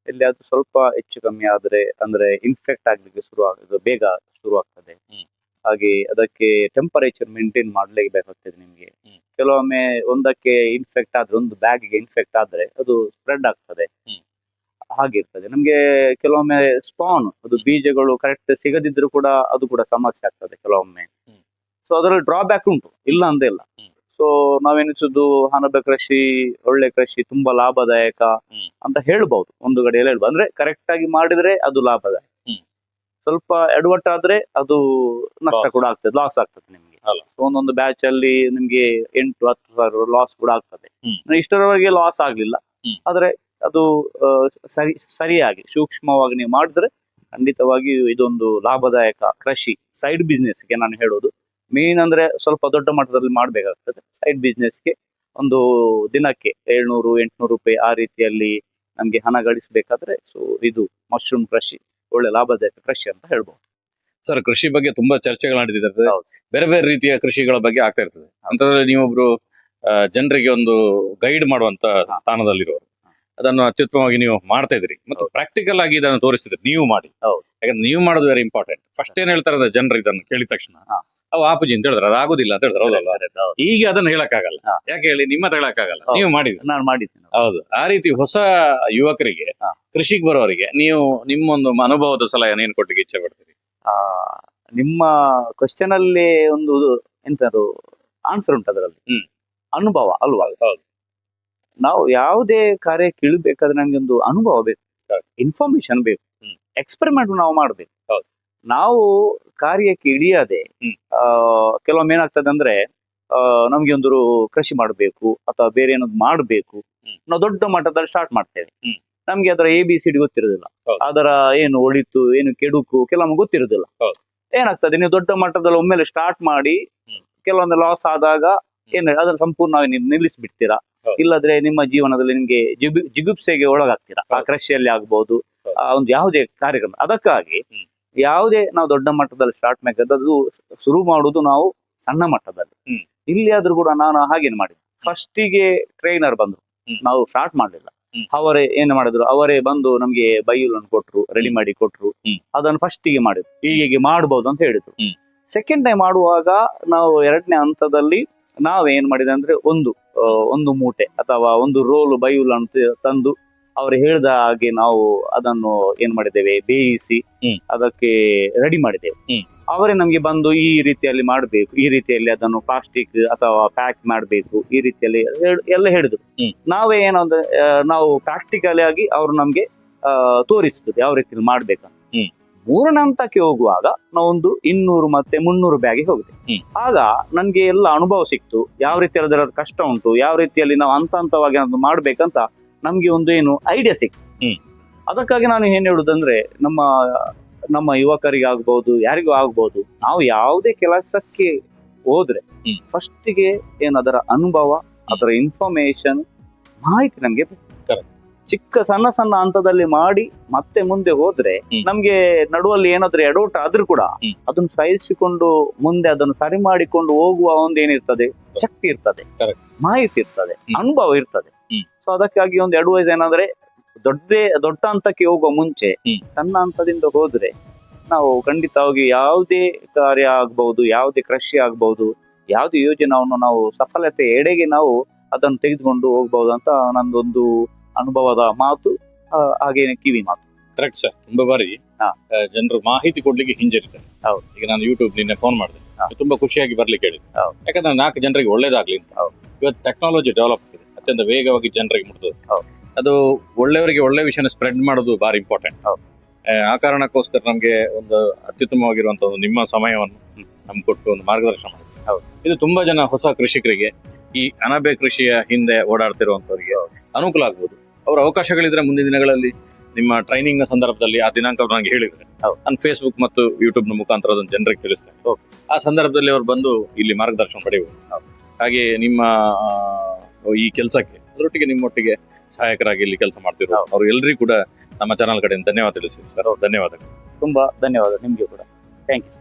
ಎಲ್ಲಿ ಅದು ಸ್ವಲ್ಪ ಹೆಚ್ಚು ಕಮ್ಮಿ ಆದ್ರೆ ಅಂದ್ರೆ ಇನ್ಫೆಕ್ಟ್ ಆಗ್ಲಿಕ್ಕೆ ಬೇಗ ಶುರು ಆಗ್ತದೆ. ಹಾಗೆ ಅದಕ್ಕೆ ಟೆಂಪರೇಚರ್ ಮೇಂಟೈನ್ ಮಾಡ್ಲಿಕ್ಕೆ ಬೇಕಾಗ್ತದೆ ನಿಮ್ಗೆ. ಕೆಲವೊಮ್ಮೆ ಒಂದಕ್ಕೆ ಇನ್ಫೆಕ್ಟ್ ಆದ್ರೆ, ಒಂದು ಬ್ಯಾಗ್ಗೆ ಇನ್ಫೆಕ್ಟ್ ಆದ್ರೆ ಅದು ಸ್ಪ್ರೆಡ್ ಆಗ್ತದೆ, ಹಾಗಿರ್ತದೆ. ನಮ್ಗೆ ಕೆಲವೊಮ್ಮೆ ಸ್ಪಾನ್, ಅದು ಬೀಜಗಳು ಕರೆಕ್ಟ್ ಸಿಗದಿದ್ರು ಕೂಡ ಅದು ಕೂಡ ಸಮಸ್ಯೆ ಆಗ್ತದೆ ಕೆಲವೊಮ್ಮೆ. ಸೊ ಅದರಲ್ಲಿ ಡ್ರಾಬ್ಯಾಕ್ ಉಂಟು, ಇಲ್ಲ ಅಂತ ಇಲ್ಲ. ಸೊ ನಾವೆನಿಸುದು ಅಣಬೆ ಕೃಷಿ ಒಳ್ಳೆ ಕೃಷಿ, ತುಂಬಾ ಲಾಭದಾಯಕ ಅಂತ ಹೇಳ್ಬಹುದು. ಒಂದು ಕಡೆಯಲ್ಲಿ ಹೇಳ್ಬಹುದು, ಅಂದ್ರೆ ಕರೆಕ್ಟ್ ಆಗಿ ಮಾಡಿದ್ರೆ ಅದು ಲಾಭದಾಯಕ. ಸ್ವಲ್ಪ ಎಡವಟ್ಟಾದ್ರೆ ಅದು ನಷ್ಟ ಕೂಡ ಆಗ್ತದೆ, ಲಾಸ್ ಆಗ್ತದೆ ನಿಮ್ಗೆ. ಒಂದೊಂದು ಬ್ಯಾಚ್ ಅಲ್ಲಿ ನಿಮ್ಗೆ 8-10 ಸಾವಿರ ಲಾಸ್ ಕೂಡ ಆಗ್ತದೆ. ಇಷ್ಟರವರೆಗೆ ಲಾಸ್ ಆಗ್ಲಿಲ್ಲ, ಆದ್ರೆ ಅದು ಸರಿಯಾಗಿ ಸೂಕ್ಷ್ಮವಾಗಿ ನೀವು ಮಾಡಿದ್ರೆ ಖಂಡಿತವಾಗಿ ಇದೊಂದು ಲಾಭದಾಯಕ ಕೃಷಿ. ಸೈಡ್ ಬಿಸ್ನೆಸ್ಗೆ ನಾನು ಹೇಳೋದು ಮೇನ್ ಅಂದ್ರೆ ಸ್ವಲ್ಪ ದೊಡ್ಡ ಮಟ್ಟದಲ್ಲಿ ಮಾಡ್ಬೇಕಾಗ್ತದೆ. ಸೈಡ್ ಬಿಸ್ನೆಸ್ಗೆ ಒಂದು ದಿನಕ್ಕೆ 700-800 ರೂಪಾಯಿ ಆ ರೀತಿಯಲ್ಲಿ ನಮ್ಗೆ ಹಣ ಗಳಿಸಬೇಕಾದ್ರೆ ಸೊ ಇದು ಮಶ್ರೂಮ್ ಕೃಷಿ ಒಳ್ಳೆ ಲಾಭದಾಯಕ ಕೃಷಿ ಅಂತ ಹೇಳ್ಬಹುದು. ಸರ್, ಕೃಷಿ ಬಗ್ಗೆ ತುಂಬಾ ಚರ್ಚೆಗಳು ನಡೀತಿರ್ತದೆ, ಬೇರೆ ಬೇರೆ ರೀತಿಯ ಕೃಷಿಗಳ ಬಗ್ಗೆ ಆಗ್ತಾ ಇರ್ತದೆ. ಅಂತಂದ್ರೆ ನೀವೊಬ್ರು ಜನರಿಗೆ ಒಂದು ಗೈಡ್ ಮಾಡುವಂತ ಸ್ಥಾನದಲ್ಲಿರೋರು, ಅದನ್ನು ಅತ್ಯುತ್ತಮವಾಗಿ ನೀವು ಮಾಡ್ತಾ ಇದ್ರಿ ಮತ್ತು ಪ್ರಾಕ್ಟಿಕಲ್ ಆಗಿ ಇದನ್ನು ತೋರಿಸಿದ್ರಿ ನೀವು ಮಾಡಿ. ಯಾಕಂದ್ರೆ ನೀವು ಮಾಡೋದು ವೆರಿ ಇಂಪಾರ್ಟೆಂಟ್. ಫಸ್ಟ್ ಏನ್ ಹೇಳ್ತಾರೆ ಅಂದ್ರೆ ಜನರು ಇದನ್ನು ಕೇಳಿದ ತಕ್ಷಣ ಅವು ಆಪುಜಿ ಅಂತ ಹೇಳಿದ್ರೆ ಅದು ಆಗುದಿಲ್ಲ ಅಂತ ಹೇಳಿದ್ರೆ ಹೌದಲ್ವಾ? ಹೌದು. ಈಗ ಅದನ್ನ ಹೇಳಕ್ಕಾಗಲ್ಲ. ಹಾ. ಯಾಕೆ ಹೇಳಿ, ನಿಮ್ಮ ಹತ್ರ ಹೇಳಕ್ಕಾಗಲ್ಲ, ಹೌದು. ನೀವು ಮಾಡಿದ್ರಿ. ನಾನು ಮಾಡಿದ್ದೇನೆ. ಹೌದು. ಆ ರೀತಿ ಹೊಸ ಯುವಕರಿಗೆ, ಹಾ. ಕೃಷಿಗೆ ಬರೋರಿಗೆ ನೀವು ನಿಮ್ಮೊಂದು ಅನುಭವದ ಸಲಹೆ ಏನ್ ಕೊಟ್ಟಿಗೆ ಇಚ್ಛೆ ಪಡ್ತೀರಿ? ಆ ನಿಮ್ಮ ಕ್ವಶನ್ ಅಲ್ಲಿ ಒಂದು ಎಂತದು ಆನ್ಸರ್ ಉಂಟು ಅದರಲ್ಲಿ. ಹ್ಮ್. ಅನುಭವ ಅಲ್ವಾ? ಹೌದು. ನಾವು ಯಾವುದೇ ಕಾರ್ಯಕ್ಕೆ ಇಳಿಬೇಕಾದ್ರೆ ನಮ್ಗೆ ಒಂದು ಅನುಭವ ಬೇಕು, ಹೌದು. ಇನ್ಫಾರ್ಮೇಶನ್ ಬೇಕು, ಹ್ಮ್. ಎಕ್ಸ್ಪೆರಿಮೆಂಟ್ ನಾವು ಮಾಡ್ಬೇಕು. ಹೌದು. ನಾವು ಕಾರ್ಯಕ್ಕೆ ಇಳಿಯದೆ ಹ್ಮ್. ಕೆಲವೊಮ್ಮೆ ಏನಾಗ್ತದೆ ಅಂದ್ರೆ ನಮ್ಗೆ ಒಂದು ಕೃಷಿ ಮಾಡಬೇಕು ಅಥವಾ ಬೇರೆ ಏನಾದ್ರು ಮಾಡಬೇಕು, ಹ್ಮ್. ನಾವು ದೊಡ್ಡ ಮಟ್ಟದಲ್ಲಿ ಸ್ಟಾರ್ಟ್ ಮಾಡ್ತೇವೆ. ಹ್ಮ್. ನಮ್ಗೆ ಅದರ ABCD ಗೊತ್ತಿರೋದಿಲ್ಲ, ಹೌದು. ಅದರ ಏನು ಒಳಿತು ಏನು ಕೆಡುಕು ಕೆಲವೊಮ್ಮೆ ಗೊತ್ತಿರೋದಿಲ್ಲ. ಹೌದು. ಏನಾಗ್ತದೆ, ನೀವು ದೊಡ್ಡ ಮಟ್ಟದಲ್ಲಿ ಒಮ್ಮೆಲೆ ಸ್ಟಾರ್ಟ್ ಮಾಡಿ ಹ್ಮ್. ಕೆಲವೊಂದು ಲಾಸ್ ಆದಾಗ ಏನು ಅದರ ಸಂಪೂರ್ಣವಾಗಿ ನೀವು ನಿಲ್ಲಿಸ್ಬಿಡ್ತೀರಾ. ಹೌದು. ಇಲ್ಲದ್ರೆ ನಿಮ್ಮ ಜೀವನದಲ್ಲಿ ನಿಮ್ಗೆ ಜಿಗುಪ್ಸೆಗೆ ಒಳಗಾಗ್ತೀರಾ. ಆ ಹೌದು. ಕೃಷಿಯಲ್ಲಿ ಆಗ್ಬಹುದು, ಹೌದು. ಒಂದು ಯಾವುದೇ ಕಾರ್ಯಕ್ರಮ. ಅದಕ್ಕಾಗಿ ಹ್ಮ್. ಯಾವುದೇ ನಾವು ದೊಡ್ಡ ಮಟ್ಟದಲ್ಲಿ ಸ್ಟಾರ್ಟ್ ಮಾಡಬೇಕು, ಅದು ಶುರು ಮಾಡುವುದು ನಾವು ಸಣ್ಣ ಮಟ್ಟದಲ್ಲಿ. ಹ್ಮ್. ಇಲ್ಲಿ ಆದ್ರೂ ಕೂಡ ನಾನು ಹಾಗೇನು ಮಾಡಿದ್ದೆ, ಫಸ್ಟಿಗೆ ಟ್ರೈನರ್ ಬಂದ್ರು, ಹ್ಮ್. ನಾವು ಸ್ಟಾರ್ಟ್ ಮಾಡ್ಲಿಲ್ಲ. ಹ್ಮ್. ಅವರೇ ಏನು ಮಾಡಿದ್ರು, ಅವರೇ ಬಂದು ನಮ್ಗೆ ಬೈಲನ್ನು ಕೊಟ್ರು, ರೆಡಿ ಮಾಡಿ ಕೊಟ್ರು. ಹ್ಮ್. ಅದನ್ನು ಫಸ್ಟಿಗೆ ಮಾಡಿದ್ರು, ಹೀಗೆ ಮಾಡ್ಬೋದು ಅಂತ ಹೇಳಿದ್ರು. ಹ್ಮ್. ಸೆಕೆಂಡ್ ಟೈಮ್ ಮಾಡುವಾಗ ನಾವು ಎರಡನೇ ಹಂತದಲ್ಲಿ ನಾವೇನ್ ಮಾಡಿದೆ ಅಂದ್ರೆ ಒಂದು ಮೂಟೆ ಅಥವಾ ಒಂದು ರೋಲ್ ಬೈಲ್ ಅಂತ ತಂದು ಅವರು ಹೇಳಿದ ಹಾಗೆ ನಾವು ಅದನ್ನು ಏನ್ ಮಾಡಿದ್ದೇವೆ, ಬೇಯಿಸಿ ಹ್ಮ್. ಅದಕ್ಕೆ ರೆಡಿ ಮಾಡಿದ್ದೇವೆ. ಹ್ಮ್. ಅವರೇ ನಮ್ಗೆ ಬಂದು ಈ ರೀತಿಯಲ್ಲಿ ಮಾಡಬೇಕು, ಈ ರೀತಿಯಲ್ಲಿ ಅದನ್ನು ಪ್ಲಾಸ್ಟಿಕ್ ಅಥವಾ ಪ್ಯಾಕ್ ಮಾಡಬೇಕು, ಈ ರೀತಿಯಲ್ಲಿ ಎಲ್ಲ ಹೇಳಿದ್ರು. ಹ್ಮ್. ನಾವೇ ಏನಂದ್ರೆ ನಾವು ಪ್ರಾಕ್ಟಿಕಲ್ ಆಗಿ ಅವರು ನಮ್ಗೆ ತೋರಿಸ್ತದೆ ಯಾವ ರೀತಿಯಲ್ಲಿ ಮಾಡ್ಬೇಕಂತ. ಹ್ಮ್. ಮೂರನೇ ಹಂತಕ್ಕೆ ಹೋಗುವಾಗ ನಾವೊಂದು 200 ಮತ್ತೆ 300 ಬ್ಯಾಗಿಗೆ ಹೋಗಿದೆ. ಹ್ಮ್. ಆಗ ನನ್ಗೆ ಎಲ್ಲ ಅನುಭವ ಸಿಕ್ತು, ಯಾವ ರೀತಿಯಲ್ಲಿ ಅದರ ಕಷ್ಟ ಉಂಟು, ಯಾವ ರೀತಿಯಲ್ಲಿ ನಾವು ಹಂತ ಹಂತವಾಗಿ ಅದು ಮಾಡ್ಬೇಕಂತ ನಮ್ಗೆ ಒಂದು ಏನು ಐಡಿಯಾ ಸಿಕ್ತು. ಹ್ಮ್. ಅದಕ್ಕಾಗಿ ನಾನು ಏನ್ ಹೇಳುದಂದ್ರೆ, ನಮ್ಮ ಯುವಕರಿಗೆ ಆಗ್ಬಹುದು, ಯಾರಿಗೂ ಆಗ್ಬಹುದು, ನಾವು ಯಾವುದೇ ಕೆಲಸಕ್ಕೆ ಹೋದ್ರೆ ಹ್ಮ್. ಫಸ್ಟಿಗೆ ಏನು ಅದರ ಅನುಭವ, ಅದರ ಇನ್ಫಾರ್ಮೇಶನ್, ಮಾಹಿತಿ ನಮ್ಗೆ ಬೇಕು. Correct. ಚಿಕ್ಕ ಸಣ್ಣ ಸಣ್ಣ ಹಂತದಲ್ಲಿ ಮಾಡಿ ಮತ್ತೆ ಮುಂದೆ ಹೋದ್ರೆ ಹ್ಮ್. ನಮ್ಗೆ ನಡುವಲ್ಲಿ ಏನಾದ್ರೂ ಎಡವಟ್ಟು ಆದ್ರೂ ಕೂಡ ಹ್ಮ್. ಅದನ್ನು ಸಹಿಸಿಕೊಂಡು ಮುಂದೆ ಅದನ್ನು ಸರಿ ಮಾಡಿಕೊಂಡು ಹೋಗುವ ಒಂದು ಏನಿರ್ತದೆ, ಶಕ್ತಿ ಇರ್ತದೆ, Correct. ಮಾಹಿತಿ ಇರ್ತದೆ, ಹ್ಮ್. ಅನುಭವ ಇರ್ತದೆ. ಹ್ಮ್. ಸೊ ಅದಕ್ಕಾಗಿ ಒಂದು ಅಡ್ವೈಸ್ ಏನಂದ್ರೆ, ದೊಡ್ಡ ಹಂತಕ್ಕೆ ಹೋಗುವ ಮುಂಚೆ ಹ್ಮ್. ಸಣ್ಣ ಹಂತದಿಂದ ಹೋದ್ರೆ ನಾವು ಖಂಡಿತವಾಗಿ ಯಾವುದೇ ಕಾರ್ಯ ಆಗ್ಬಹುದು, ಯಾವುದೇ ಕೃಷಿ ಆಗ್ಬಹುದು, ಯಾವುದೇ ಯೋಜನೆಯನ್ನು ನಾವು ಸಫಲತೆ ಎಡೆಗೆ ನಾವು ಅದನ್ನು ತೆಗೆದುಕೊಂಡು ಹೋಗ್ಬಹುದು ಅಂತ ನಂದೊಂದು ಅನುಭವದ ಮಾತು, ಹಾಗೇನೆ ಕಿವಿ ಮಾತು. Correct sir. ತುಂಬಾ ಬಾರಿ ಹಾ. ಜನರು ಮಾಹಿತಿ ಕೊಡ್ಲಿಕ್ಕೆ ಹಿಂಜರಿತಾರೆ. ಹೌದು. ಈಗ ನಾನು ಯೂಟ್ಯೂಬ್ ನಿನ್ನೆ ಫೋನ್ ಮಾಡಿದೆ, ಹಾ. ತುಂಬಾ ಖುಷಿಯಾಗಿ ಬರ್ಲಿಕ್ಕೆ ಹೇಳಿದೆ. ಹೌದು. ಯಾಕಂದ್ರೆ 4 ಜನರಿಗೆ ಒಳ್ಳೇದಾಗ್ಲಿ ಅಂತ. ಹೌದು. ಇವತ್ತು ಟೆಕ್ನಾಲಜಿ ಡೆವಲಪ್ ಆಗಿದೆ, ಅತ್ಯಂತ ವೇಗವಾಗಿ ಜನರಿಗೆ ಮುಟ್ತದೆ. ಹೌದು. ಅದು ಒಳ್ಳೆಯವರಿಗೆ ಒಳ್ಳೆ ವಿಷಯನ ಸ್ಪ್ರೆಡ್ ಮಾಡೋದು ಬಾರಿ ಇಂಪಾರ್ಟೆಂಟ್. ಹೌದು. ಆ ಕಾರಣಕ್ಕೋಸ್ಕರ ನಮ್ಗೆ ಒಂದು ಅತ್ಯುತ್ತಮವಾಗಿರುವಂತಹ ಒಂದು ನಿಮ್ಮ ಸಮಯವನ್ನು ನಮ್ಗೆ ಕೊಟ್ಟು ಒಂದು ಮಾರ್ಗದರ್ಶನ ಮಾಡಿದೆ. ಹೌದು. ಇದು ತುಂಬಾ ಜನ ಹೊಸ ಕೃಷಿಕರಿಗೆ, ಈ ಅಣಬೆ ಕೃಷಿಯ ಹಿಂದೆ ಓಡಾಡ್ತಿರುವಂತವರಿಗೆ ಅನುಕೂಲ ಆಗ್ಬೋದು. ಅವರ ಅವಕಾಶಗಳಿದ್ರೆ ಮುಂದಿನ ದಿನಗಳಲ್ಲಿ ನಿಮ್ಮ ಟ್ರೈನಿಂಗ್ ನ ಸಂದರ್ಭದಲ್ಲಿ ಆ ದಿನಾಂಕ ನನಗೆ ಹೇಳಿದ್ರೆ ಹೌದು. ನಾನು ಫೇಸ್ಬುಕ್ ಮತ್ತು ಯೂಟ್ಯೂಬ್ ನ ಮುಖಾಂತರ ಅದನ್ನು ಜನರಿಗೆ ತಿಳಿಸ್ತೇನೆ. ಓಕೆ. ಆ ಸಂದರ್ಭದಲ್ಲಿ ಅವರು ಬಂದು ಇಲ್ಲಿ ಮಾರ್ಗದರ್ಶನ ಪಡೆಯಬಹುದು. ಹಾಗೆ ನಿಮ್ಮ ಈ ಕೆಲಸಕ್ಕೆ ಅದರೊಟ್ಟಿಗೆ ನಿಮ್ಮೊಟ್ಟಿಗೆ ಸಹಾಯಕರಾಗಿ ಇಲ್ಲಿ ಕೆಲಸ ಮಾಡ್ತಿರೋ ಹೌದು. ಅವರು ಎಲ್ಲರಿಗೂ ಕೂಡ ನಮ್ಮ ಚಾನಲ್ ಕಡೆಯಿಂದ ಧನ್ಯವಾದ ತಿಳಿಸಿ ಸರ್. ಧನ್ಯವಾದಗಳು. ತುಂಬಾ ಧನ್ಯವಾದ ನಿಮ್ಗೆ ಕೂಡ. Thank you.